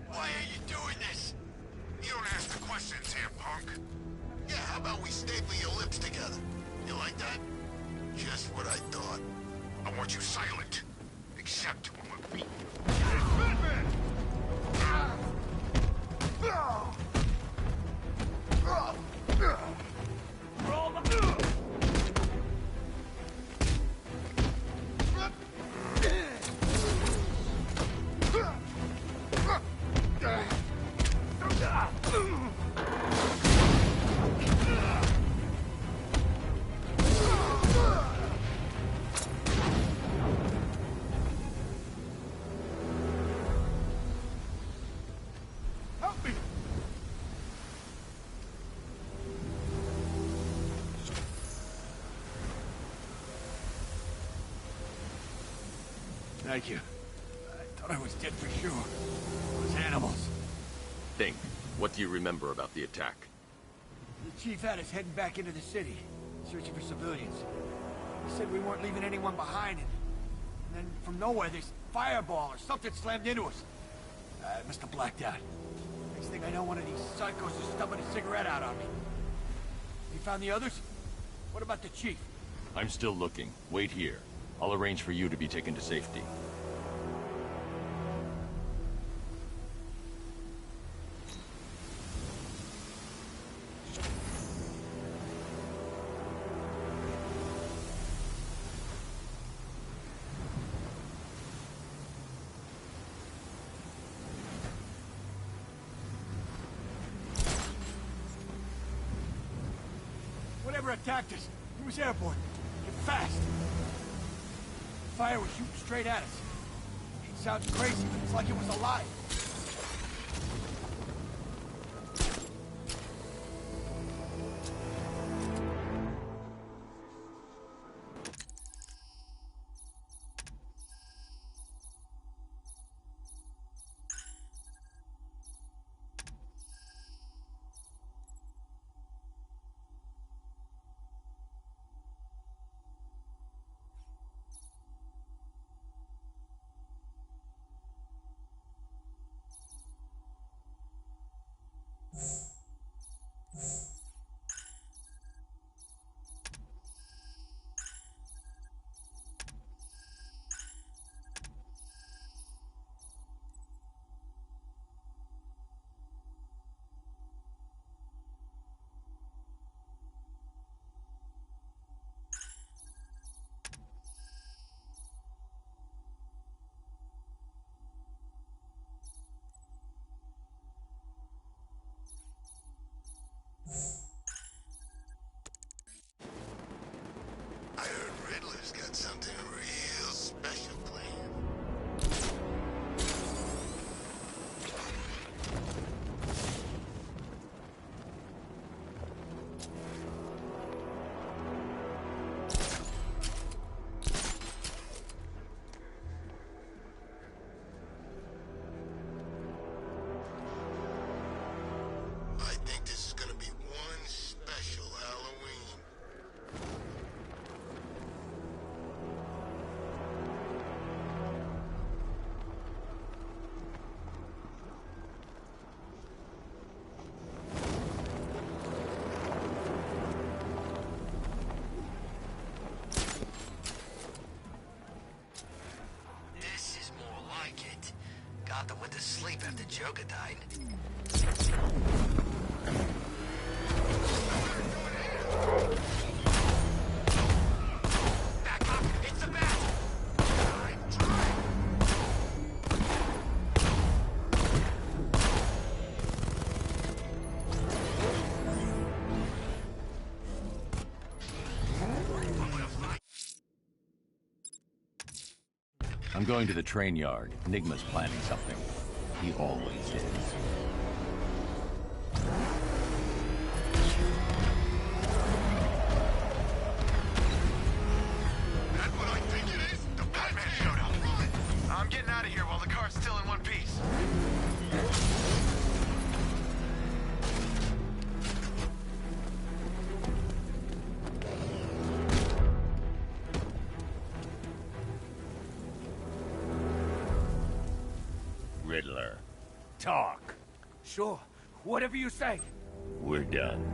Why are you doing this? You don't ask the questions here, punk. Yeah, how about we staple your lips together? You like that? Just what I thought. I want you silent. Except when we're beaten. Batman! Help me! Thank you. I thought I was dead for sure. Those animals. Think. What do you remember about the attack? The chief had us heading back into the city, searching for civilians. He said we weren't leaving anyone behind, and then from nowhere this fireball or something slammed into us. I must have blacked out. Next thing I know, one of these psychos is stubbing a cigarette out on me. You found the others? What about the chief? I'm still looking. Wait here. I'll arrange for you to be taken to safety. Whatever attacked us, it was airborne. And fast. The fire was shooting straight at us. It sounds crazy, but it's like it was alive. I heard Riddler's got something real special planned. I think this is gonna be one special Halloween. This is more like it. Gotham went to sleep after Joker died. Back up! It's the bat! I'm going to the train yard. Enigma's planning something. He always is. That's what I think it is? The Batman showed up. I'm getting out of here while the car's still in one piece. Riddler. Talk. Sure. Whatever you say. We're done.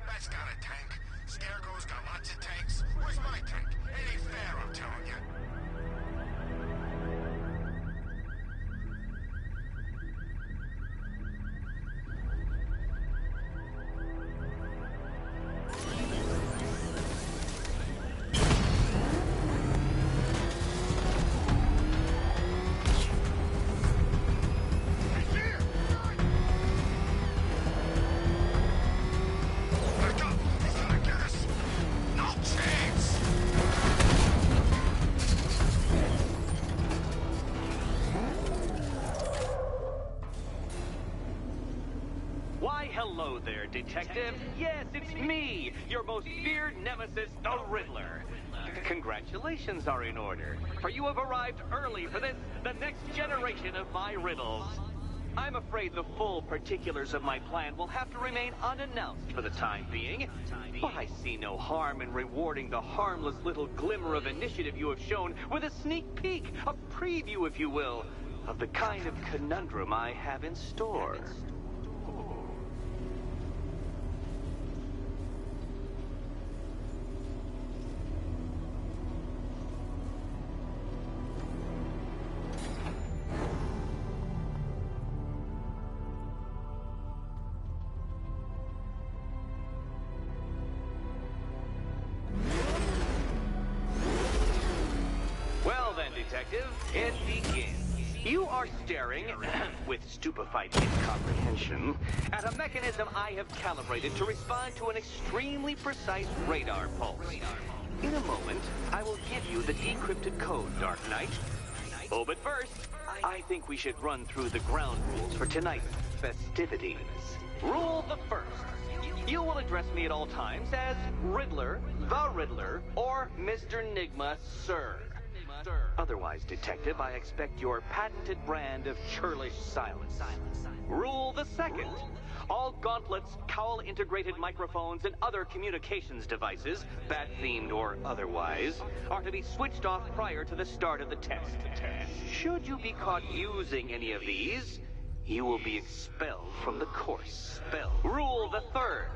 That's got a tank. Scarecrow's got lots of tanks. Where's my tank? It ain't fair, I'm telling you. Hello there, Detective. Yes, it's me, your most feared nemesis, the Riddler. Congratulations are in order, for you have arrived early for this, the next generation of my riddles. I'm afraid the full particulars of my plan will have to remain unannounced for the time being, but I see no harm in rewarding the harmless little glimmer of initiative you have shown with a sneak peek, a preview, if you will, of the kind of conundrum I have in store. Detective, it begins. You are staring, with stupefied incomprehension, at a mechanism I have calibrated to respond to an extremely precise radar pulse. In a moment, I will give you the decrypted code, Dark Knight. Oh, but first, I think we should run through the ground rules for tonight's festivities. Rule the first. You will address me at all times as Riddler, the Riddler, or Mr. Nigma, sir. Otherwise, Detective, I expect your patented brand of churlish silence. Rule the second. All gauntlets, cowl-integrated microphones, and other communications devices, bat-themed or otherwise, are to be switched off prior to the start of the test. Should you be caught using any of these, you will be expelled from the course. Rule the third.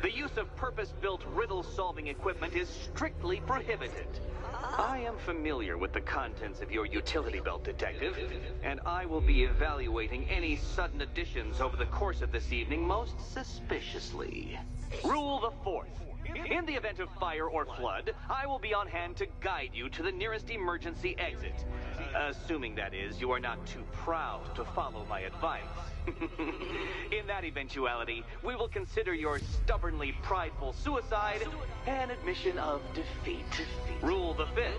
The use of purpose-built riddle-solving equipment is strictly prohibited. I am familiar with the contents of your utility belt, Detective, and I will be evaluating any sudden additions over the course of this evening most suspiciously. Rule the fourth. In the event of fire or flood, I will be on hand to guide you to the nearest emergency exit. Assuming, that is, you are not too proud to follow my advice. In that eventuality, we will consider your stubbornly prideful suicide an admission of defeat. Rule the fifth.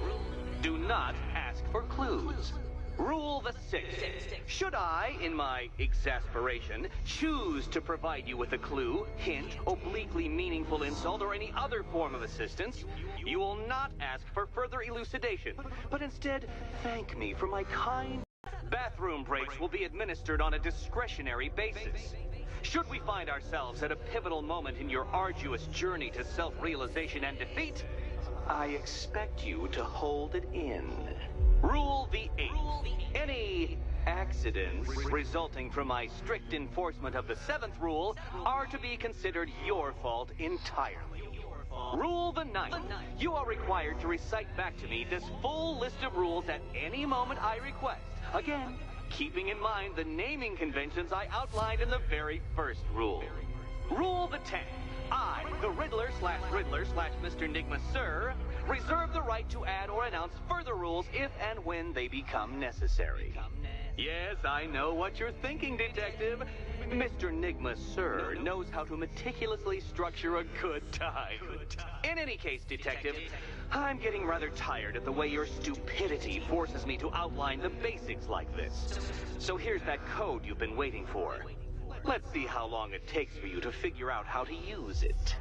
Do not ask for clues. Rule the sixth. Should I, in my exasperation, choose to provide you with a clue, hint, obliquely meaningful insult, or any other form of assistance, you will not ask for further elucidation, but instead thank me for my kind... Bathroom breaks will be administered on a discretionary basis. Should we find ourselves at a pivotal moment in your arduous journey to self-realization and defeat, I expect you to hold it in. Rule the eighth. Any accidents resulting from my strict enforcement of the seventh rule are to be considered your fault entirely. Rule the 9th. You are required to recite back to me this full list of rules at any moment I request. Again, keeping in mind the naming conventions I outlined in the very first rule. Rule the 10th. I, the Riddler/Mr. Enigma Sir, reserve the right to add or announce further rules if and when they become necessary. Yes, I know what you're thinking, Detective. Mr. Enigma Sir knows how to meticulously structure a good time. In any case, Detective, I'm getting rather tired of the way your stupidity forces me to outline the basics like this. So here's that code you've been waiting for. Let's see how long it takes for you to figure out how to use it.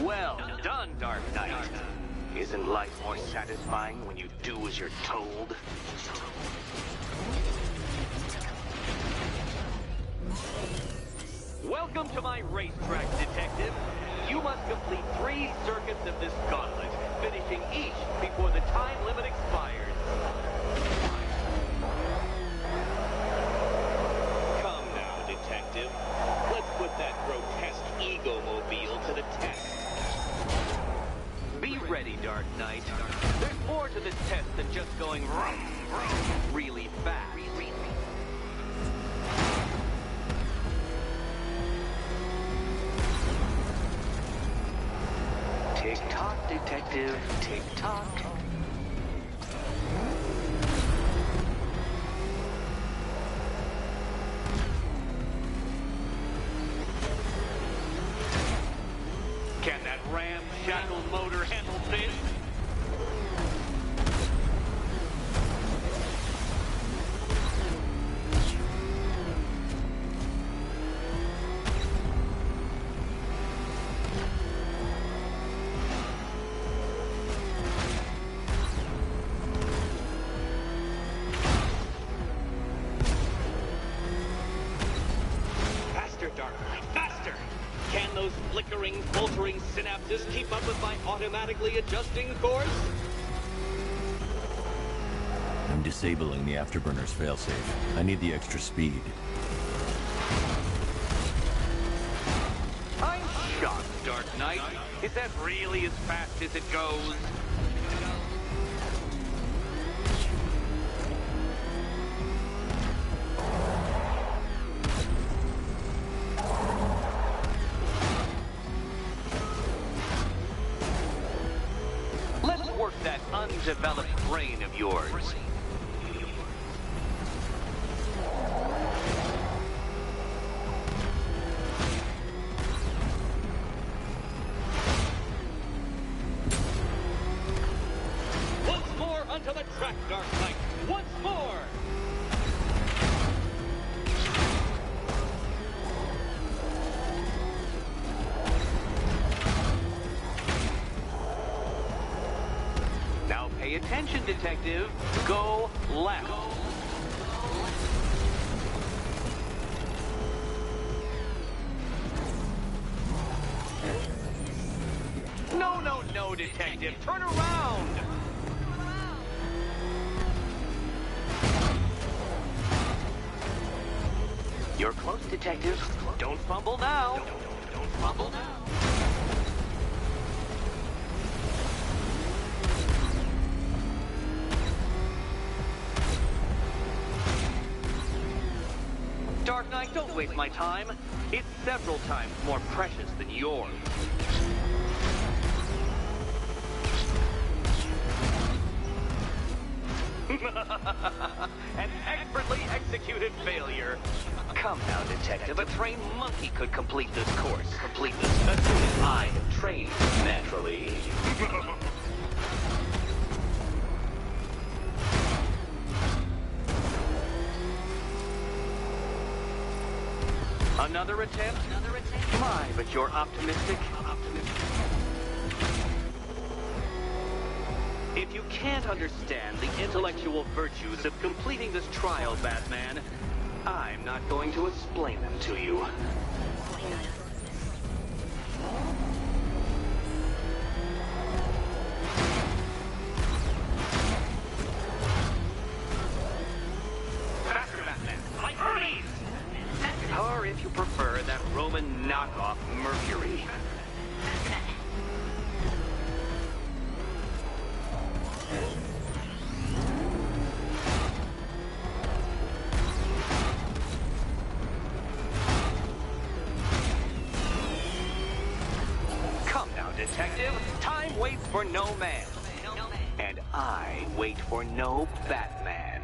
Well done, Dark Knight. Isn't life more satisfying when you do as you're told? Welcome to my racetrack, Detective. You must complete 3 circuits of this gauntlet, finishing each before the time limit expires. Come now, Detective. Let's put that grotesque ego-mobile to the test. Be ready, Dark Knight. There's more to this test than just going vroom, vroom, really fast. Tick-tock, Detective. Tick-tock. Can that ramshackle motor handle this? Flickering, synapses keep up with my automatically adjusting course? I'm disabling the afterburner's failsafe. I need the extra speed. I'm shocked, Dark Knight. Is that really as fast as it goes? That undeveloped brain of yours. Once more onto the track, Dark Knight. Once more! Pay attention, Detective. Go left. No, no, no, Detective. Turn around. You're close, Detective. Don't fumble now. Don't fumble now. Dark Knight, don't waste my time. It's several times more precious than yours. An expertly executed failure. Come now, Detective. A trained monkey could complete this course. Complete this as soon as I am trained, naturally. Another attempt? My, but you're optimistic. If you can't understand the intellectual virtues of completing this trial, Batman, I'm not going to explain them to you. Faster, Batman! Like freeze! Or if you prefer, that Roman knockoff Mercury. Come now, Detective. Time waits for no man. And I wait for no Batman.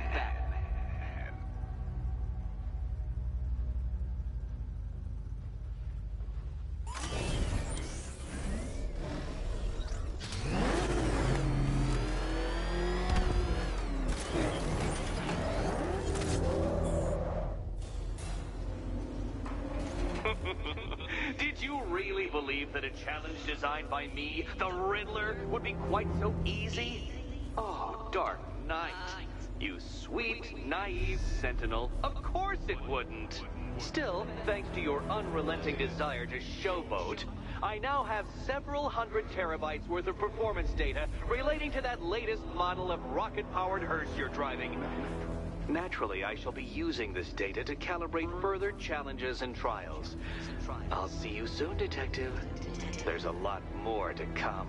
Did you really believe that a challenge designed by me, the Riddler, would be quite so easy? Oh, Dark Knight. You sweet, naive sentinel. Of course it wouldn't. Still, thanks to your unrelenting desire to showboat, I now have several hundred terabytes worth of performance data relating to that latest model of rocket-powered hearse you're driving. Naturally, I shall be using this data to calibrate further challenges and trials. I'll see you soon, Detective. There's a lot more to come.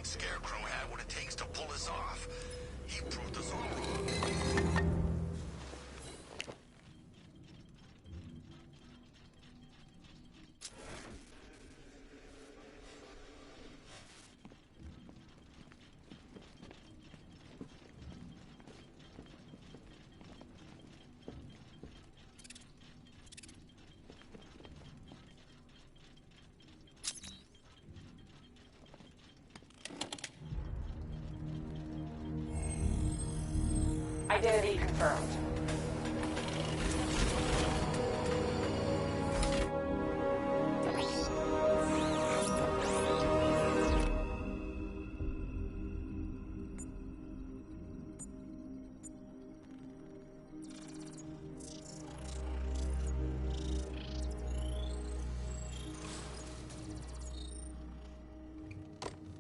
Scarecrow had what it takes to pull this off. He proved us all wrong. Identity confirmed.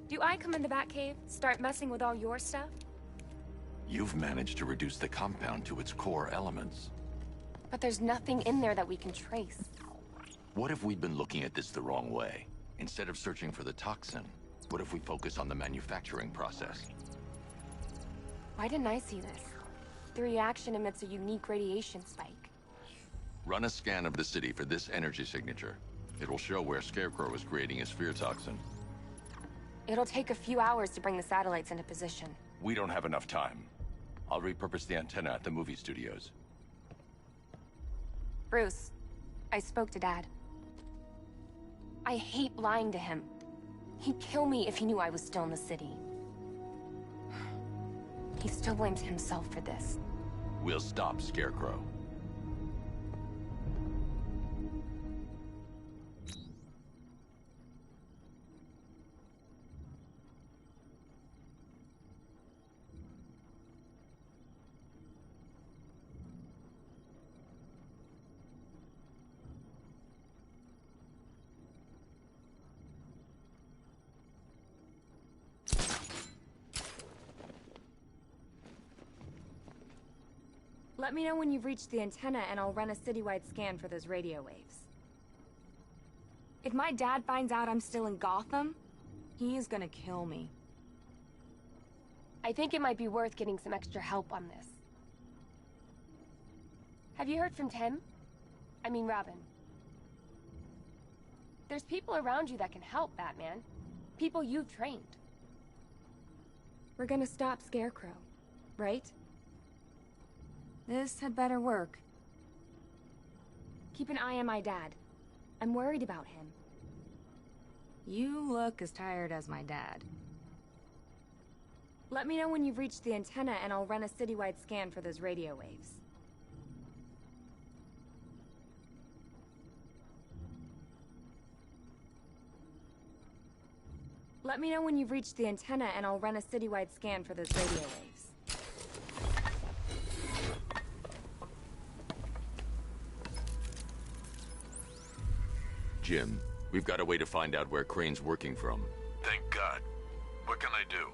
Do I come in the Batcave, start messing with all your stuff? You've managed to reduce the compound to its core elements. But there's nothing in there that we can trace. What if we'd been looking at this the wrong way? Instead of searching for the toxin, what if we focus on the manufacturing process? Why didn't I see this? The reaction emits a unique radiation spike. Run a scan of the city for this energy signature. It will show where Scarecrow is creating his fear toxin. It'll take a few hours to bring the satellites into position. We don't have enough time. I'll repurpose the antenna at the movie studios. Bruce, I spoke to Dad. I hate lying to him. He'd kill me if he knew I was still in the city. He still blames himself for this. We'll stop Scarecrow. Let me know when you've reached the antenna and I'll run a citywide scan for those radio waves. If my dad finds out I'm still in Gotham, he is gonna kill me. I think it might be worth getting some extra help on this. Have you heard from Tim? I mean Robin. There's people around you that can help, Batman. People you've trained. We're gonna stop Scarecrow, right? This had better work. Keep an eye on my dad. I'm worried about him. You look as tired as my dad. Let me know when you've reached the antenna and I'll run a citywide scan for those radio waves. Let me know when you've reached the antenna and I'll run a citywide scan for those radio waves. Jim, we've got a way to find out where Crane's working from. Thank God. What can I do?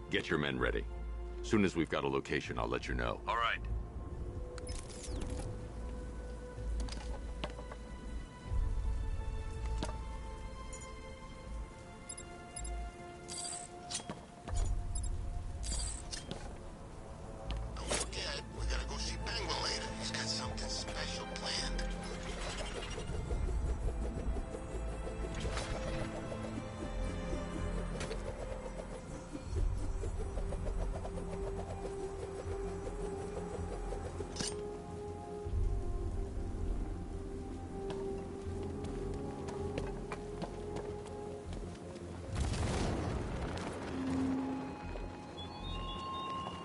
Get your men ready. Soon as we've got a location, I'll let you know. All right.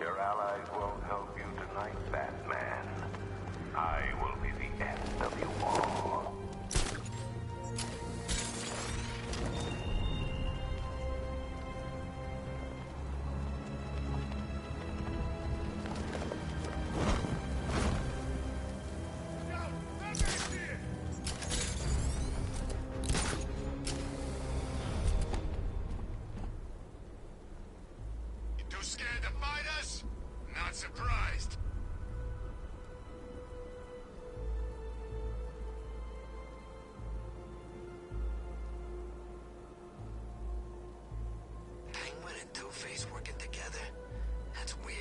Your allies won't help you tonight, Batman. I will be the end of you all. Too scared to fight us? Not surprised. Penguin and Two-Face working together? That's weird.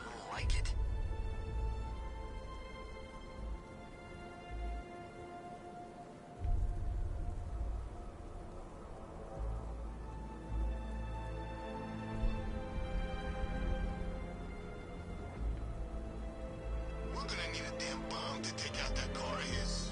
I don't like it. We're gonna need a damn bomb to take out that car of his.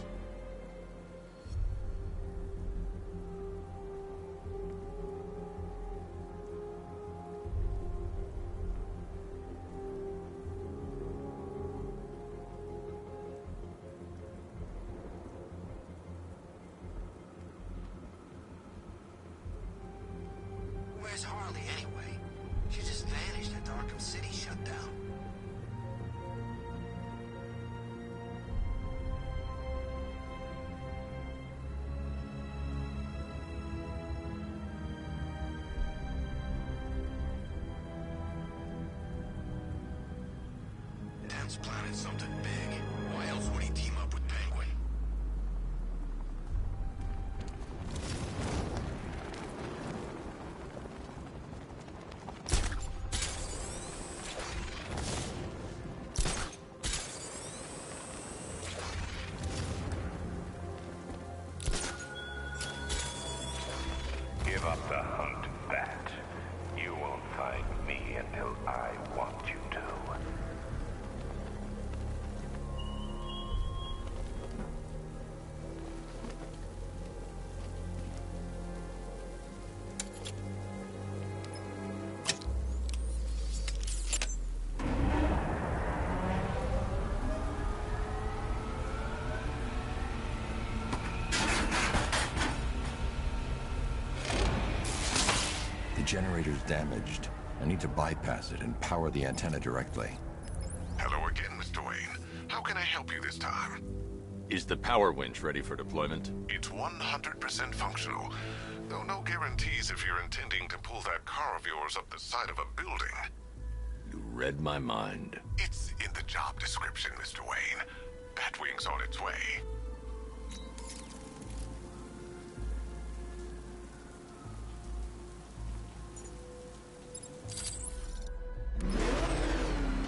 Where's Harley anyway? She just vanished after Arkham City shut down. Tim's planning something big. Why else would he team up with Penguin? Give up the hunt, Bat. You won't find me until I want you to. The generator's damaged. I need to bypass it and power the antenna directly. Hello again, Mr. Wayne. How can I help you this time? Is the power winch ready for deployment? It's 100% functional, though no guarantees if you're intending to pull that car of yours up the side of a building. You read my mind. It's in the job description, Mr. Wayne. Batwing's on its way.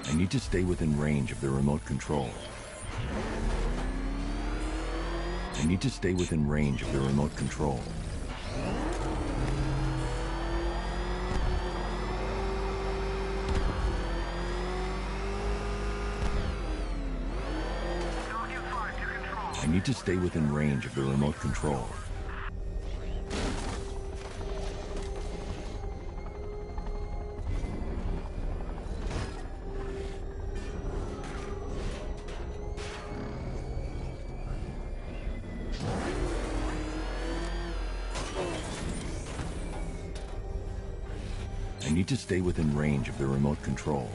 I need to stay within range of the remote control. I need to stay within range of the remote control. I need to stay within range of the remote control. I need to stay within range of the remote control.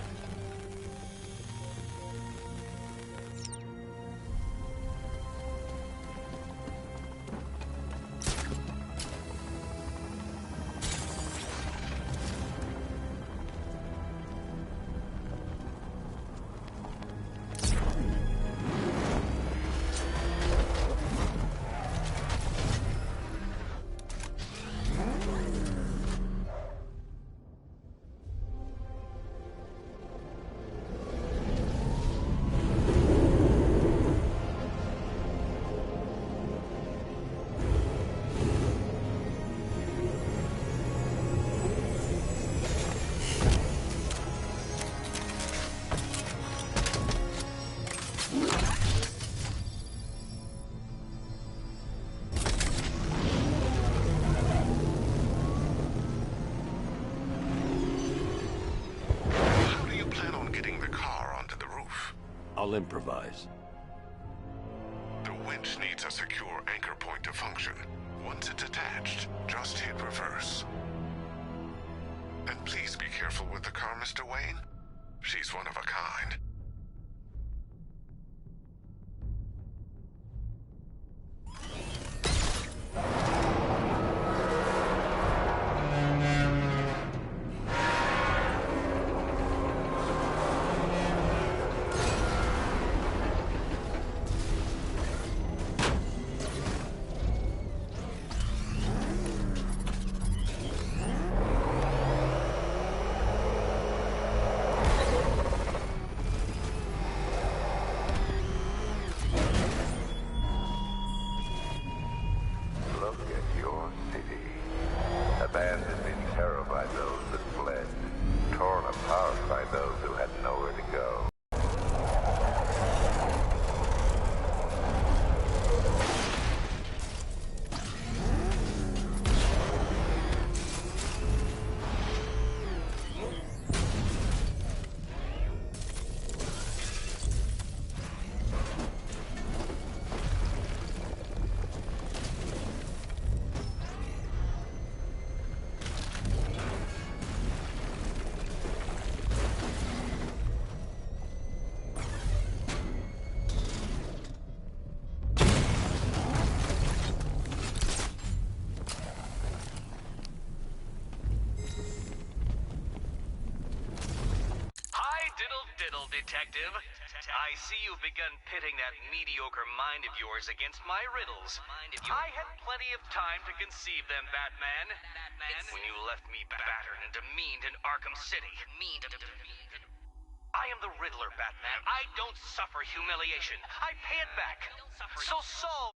I'll improvise. The winch needs a secure anchor point to function. Once it's attached, just hit reverse. And please be careful with the car, Mr. Wayne. She's one of a kind. Detective. I see you've begun pitting that mediocre mind of yours against my riddles. I had plenty of time to conceive them, Batman. When you left me battered and demeaned in Arkham City. I am the Riddler, Batman. I don't suffer humiliation. I pay it back. So solve.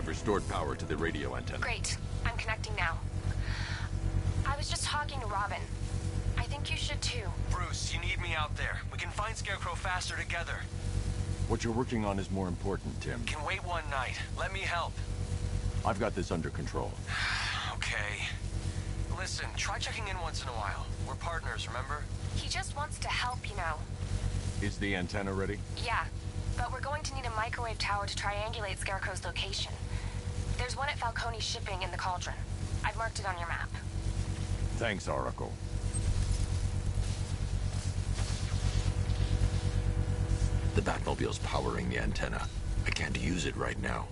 restored power to the radio antenna. Great. I'm connecting now. I was just talking to Robin. I think you should too. Bruce, you need me out there. We can find Scarecrow faster together. What you're working on is more important, Tim. Can wait one night. Let me help. I've got this under control. Okay. Listen, try checking in once in a while. We're partners, remember? He just wants to help, you know. Is the antenna ready? Yeah, but we're going to need a microwave tower to triangulate Scarecrow's location. There's one at Falcone's shipping in the Cauldron. I've marked it on your map. Thanks, Oracle. The Batmobile's powering the antenna. I can't use it right now.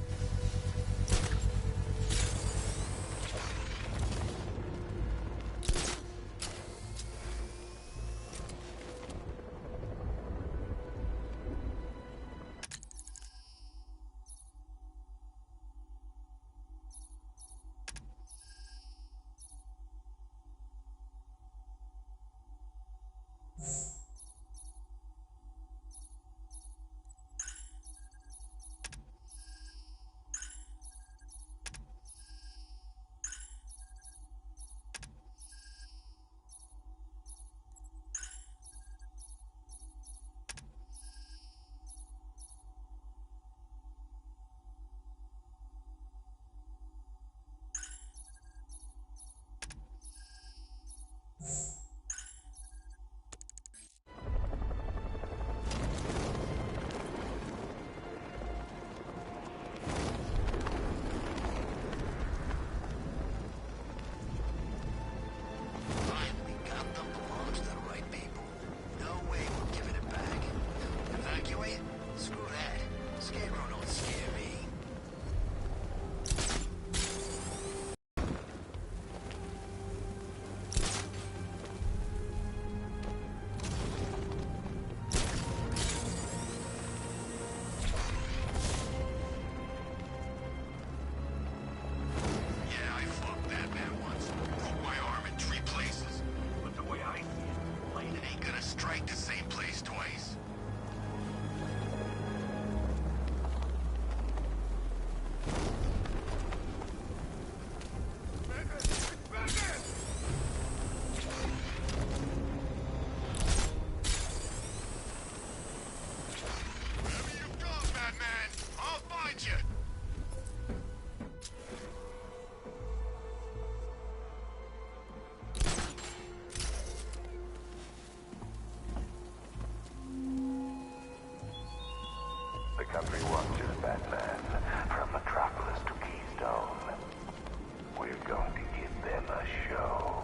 Country watches, Batman. From Metropolis to Keystone. We're going to give them a show.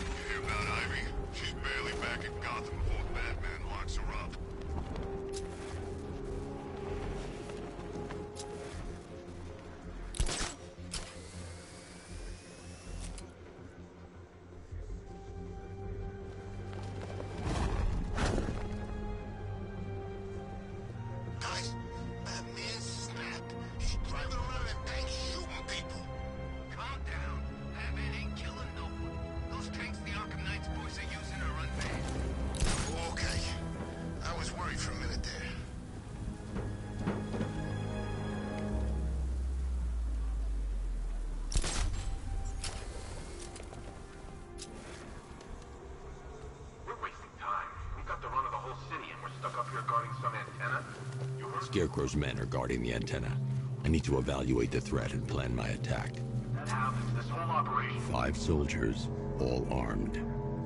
You hear about Ivy? She's barely back in Gotham before Batman locks her up. Guys, Batman snapped. He's driving around in tanks shooting people. Calm down. Batman ain't killing no one. Those tanks the Arkham Knight's boys are using are unmanned. Okay. I was worried for a minute there. We're wasting time. We've got the run of the whole city and we're stuck up here guarding some antenna. Scarecrow's men are guarding the antenna. I need to evaluate the threat and plan my attack. That happens. This whole operation. 5 soldiers, all armed.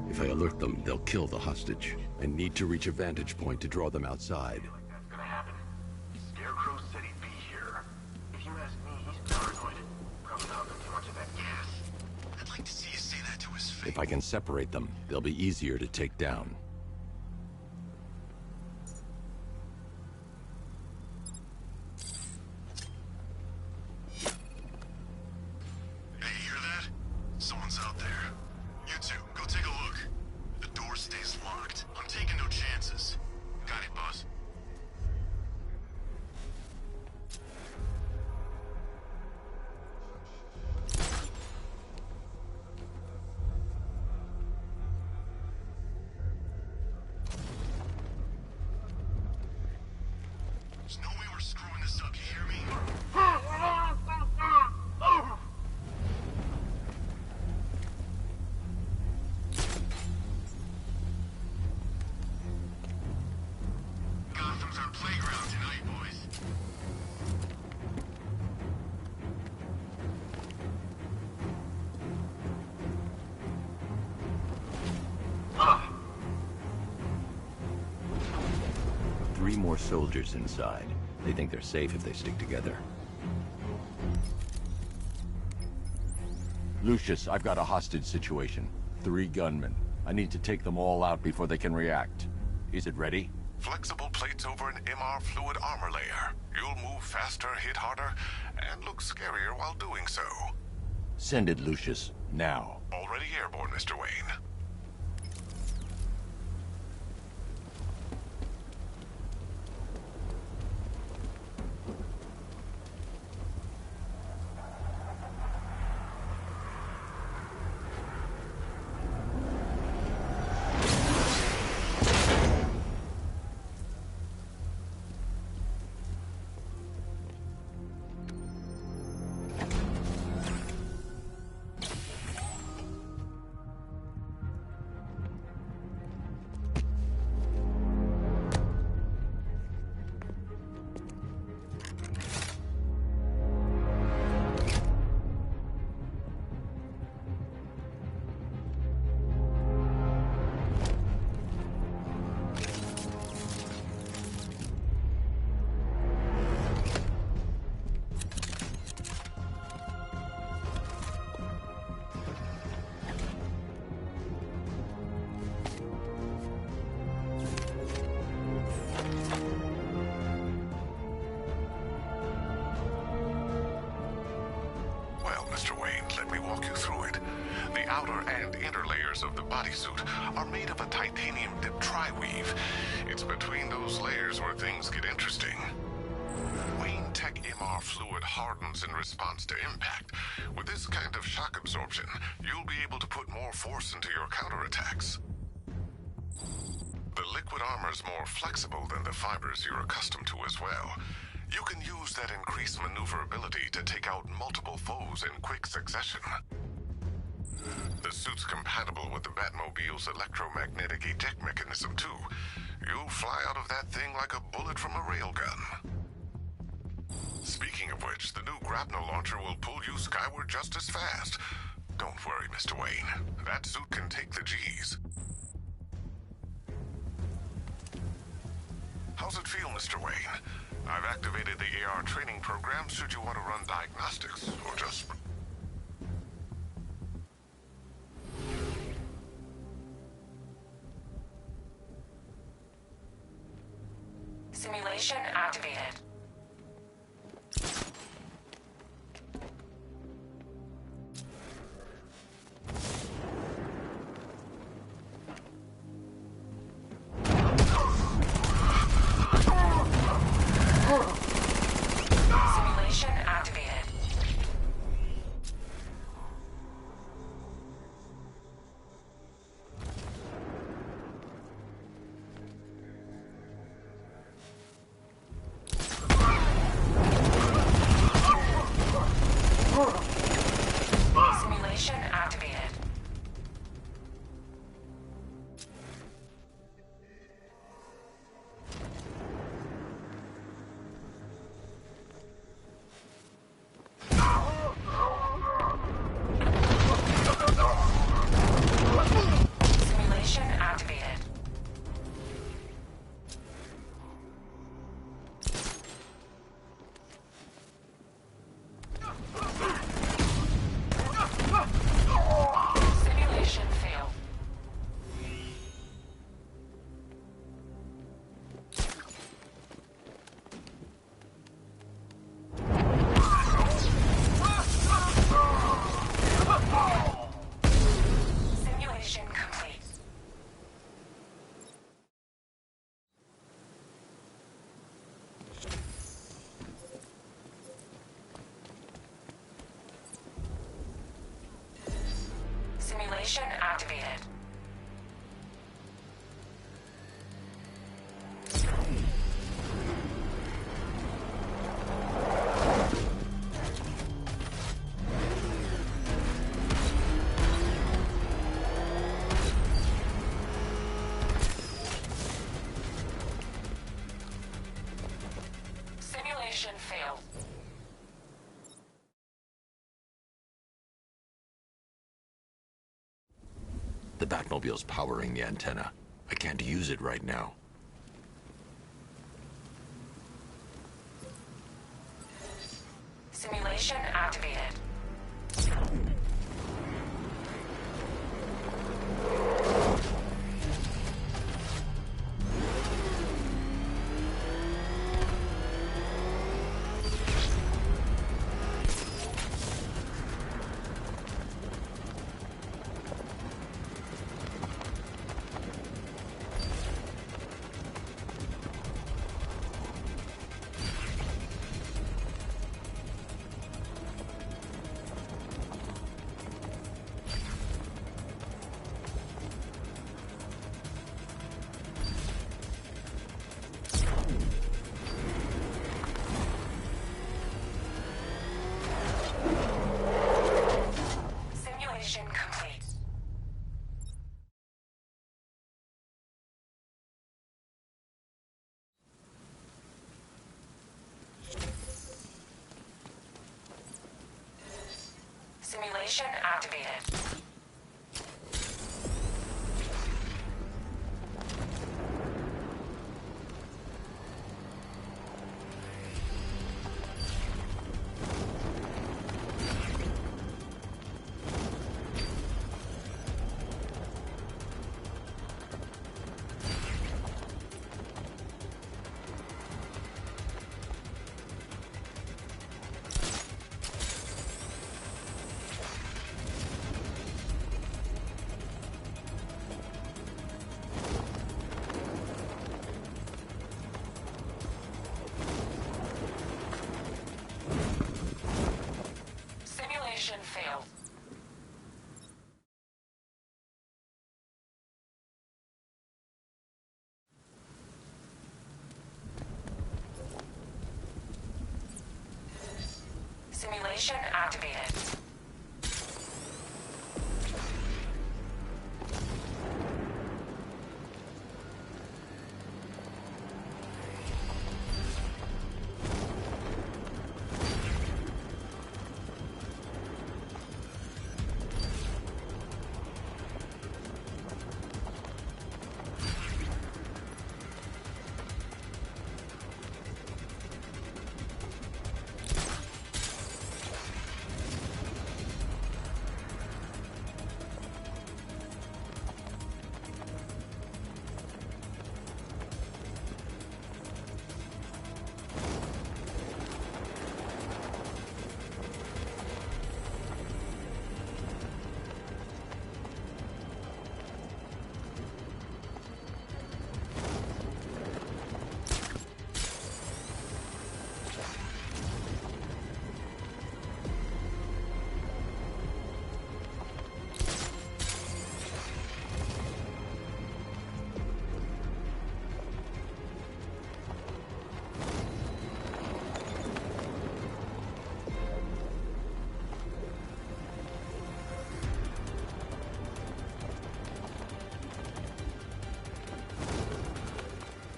If I alert them, they'll kill the hostage. I need to reach a vantage point to draw them outside. That's gonna happen. Scarecrow said he'd be here. If you ask me, he's paranoid. Probably hopping too much of that gas. I'd like to see you say that to his face. If I can separate them, they'll be easier to take down. Hey, you hear that? Someone's out there. You two, go take a look. The door stays locked. I'm taking no chances. Got it, boss. Gotham's our playground tonight, boys. Three more soldiers inside. They think they're safe if they stick together. Lucius, I've got a hostage situation. 3 gunmen. I need to take them all out before they can react. Is it ready? Flexible plates over an MR fluid armor layer. You'll move faster, hit harder, and look scarier while doing so. Send it, Lucius. Now. Already airborne, Mr. Wayne. Of the bodysuit are made of a titanium dip tri-weave. It's between those layers where things get interesting. Wayne Tech MR fluid hardens in response to impact. With this kind of shock absorption, you'll be able to put more force into your counterattacks. The liquid armor is more flexible than the fibers you're accustomed to as well. You can use that increased maneuverability to take out multiple foes in quick succession. The suit's compatible with the Batmobile's electromagnetic eject mechanism, too. You'll fly out of that thing like a bullet from a railgun. Speaking of which, the new grapnel launcher will pull you skyward just as fast. Don't worry, Mr. Wayne. That suit can take the G's. How's it feel, Mr. Wayne? I've activated the AR training program should you want to run diagnostics, or just... Simulation activated. Simulation activated. Simulation failed. The Batmobile's powering the antenna. I can't use it right now. Simulation activated. Simulation complete. Simulation activated. Simulation failed. Simulation activated.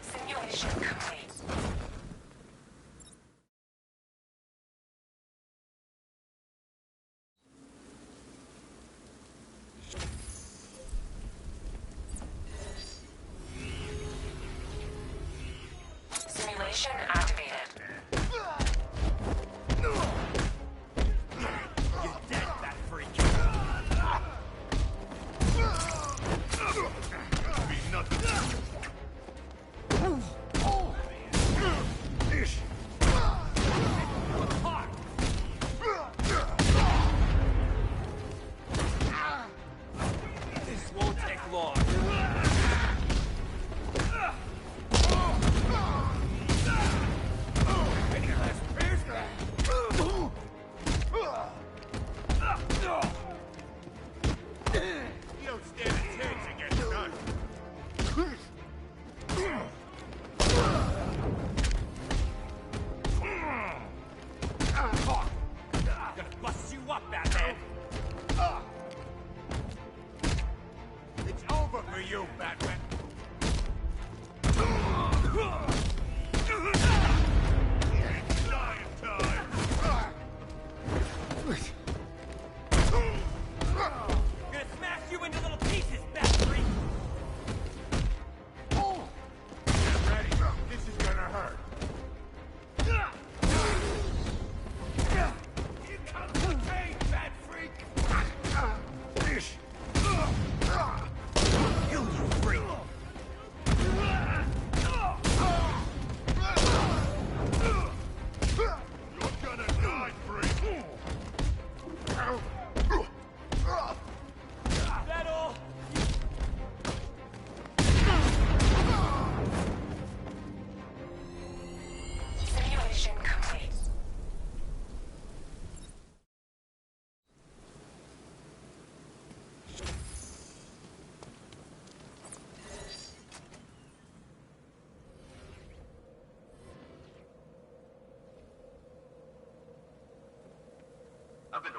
Simulation complete. Simulation activated. You're dead, that freak. Be nothing. This won't take long.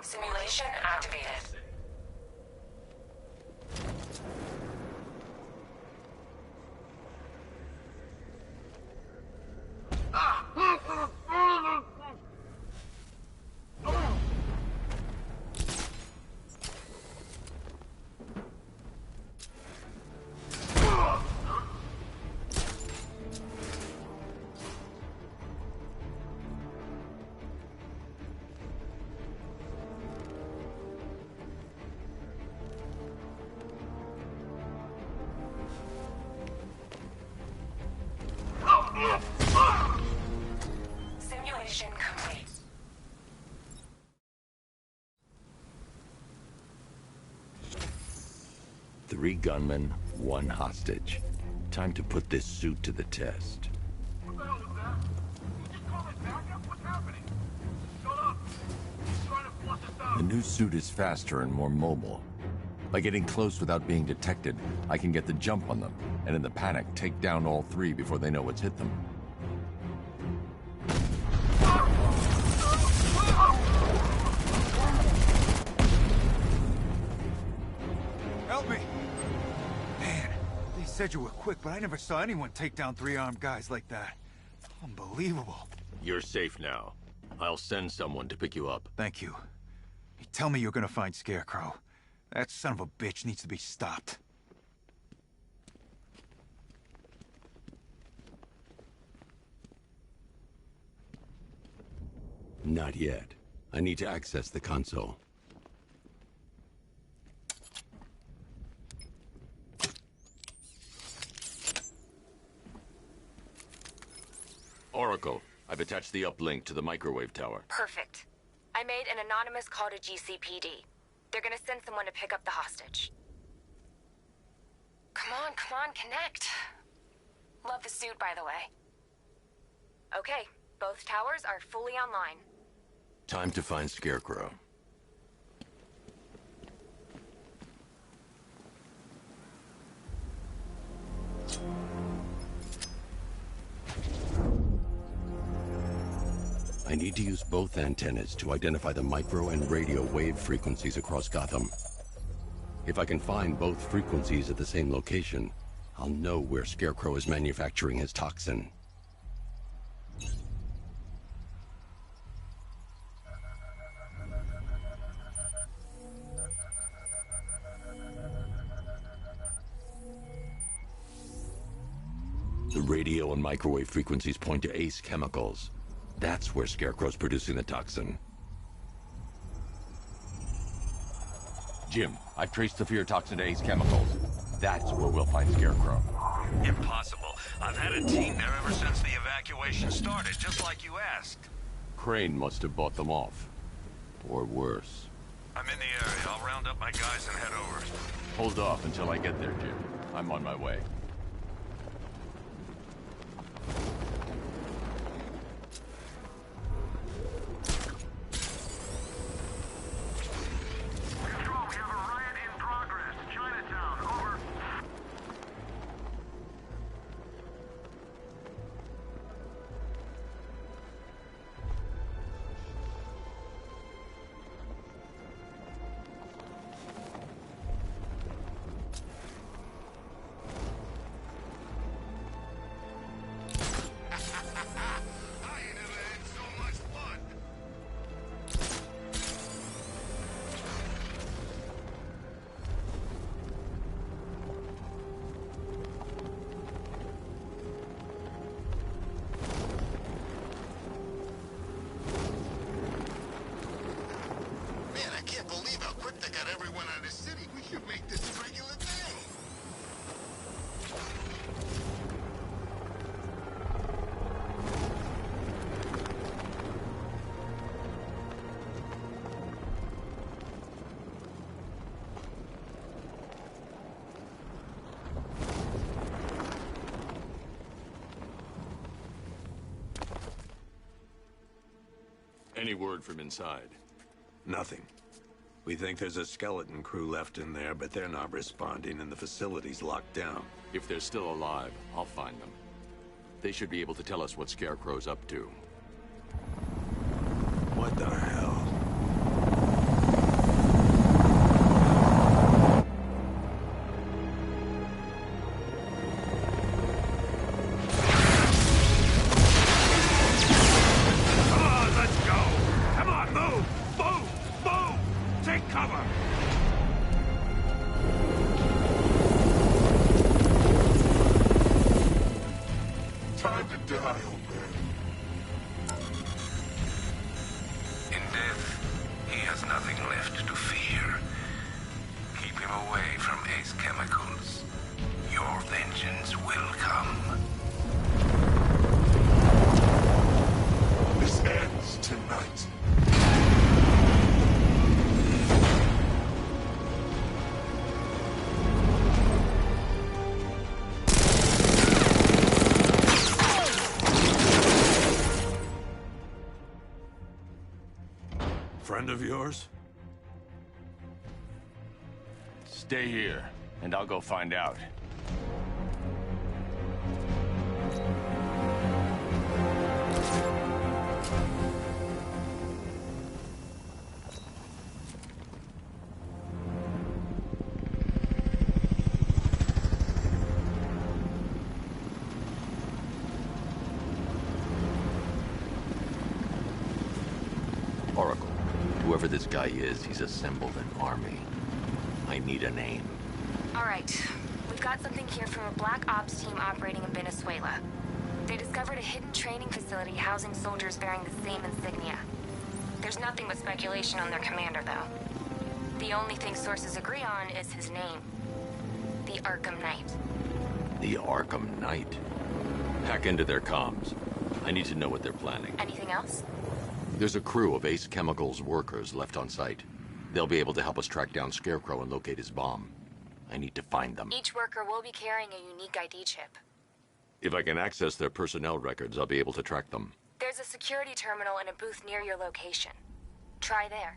Simulation activated. Simulation complete. Three gunmen, one hostage. Time to put this suit to the test. The new suit is faster and more mobile. By getting close without being detected, I can get the jump on them, and in the panic, take down all three before they know what's hit them. Help me! Man, they said you were quick, but I never saw anyone take down three armed guys like that. Unbelievable. You're safe now. I'll send someone to pick you up. Thank you. Hey, tell me you're gonna find Scarecrow. That son of a bitch needs to be stopped. Not yet. I need to access the console. Oracle, I've attached the uplink to the microwave tower. Perfect. I made an anonymous call to GCPD. They're gonna send someone to pick up the hostage. Come on, connect. Love the suit, by the way. Okay, both towers are fully online. Time to find Scarecrow. I need to use both antennas to identify the micro and radio wave frequencies across Gotham. If I can find both frequencies at the same location, I'll know where Scarecrow is manufacturing his toxin. The radio and microwave frequencies point to Ace Chemicals. That's where Scarecrow's producing the toxin. Jim, I've traced the fear toxin to Ace Chemicals. That's where we'll find Scarecrow. Impossible. I've had a team there ever since the evacuation started, just like you asked. Crane must have bought them off. Or worse. I'm in the area. I'll round up my guys and head over. Hold off until I get there, Jim. I'm on my way. Any word from inside? Nothing. We think there's a skeleton crew left in there, but they're not responding and the facility's locked down. If they're still alive, I'll find them. They should be able to tell us what Scarecrow's up to. What the hell? time to die, old man. In death, he has nothing left to fear. Keep him away from Ace Chemicals. Your vengeance will come. This ends tonight. Friend of yours? Stay here, and I'll go find out. Oracle, whoever this guy is, he's assembled an army. I need a name. All right. We've got something here from a Black Ops team operating in Venezuela. They discovered a hidden training facility housing soldiers bearing the same insignia. There's nothing but speculation on their commander, though. The only thing sources agree on is his name. The Arkham Knight. The Arkham Knight? Hack into their comms. I need to know what they're planning. Anything else? There's a crew of Ace Chemicals workers left on site. They'll be able to help us track down Scarecrow and locate his bomb. I need to find them. Each worker will be carrying a unique ID chip. If I can access their personnel records, I'll be able to track them. There's a security terminal in a booth near your location. Try there.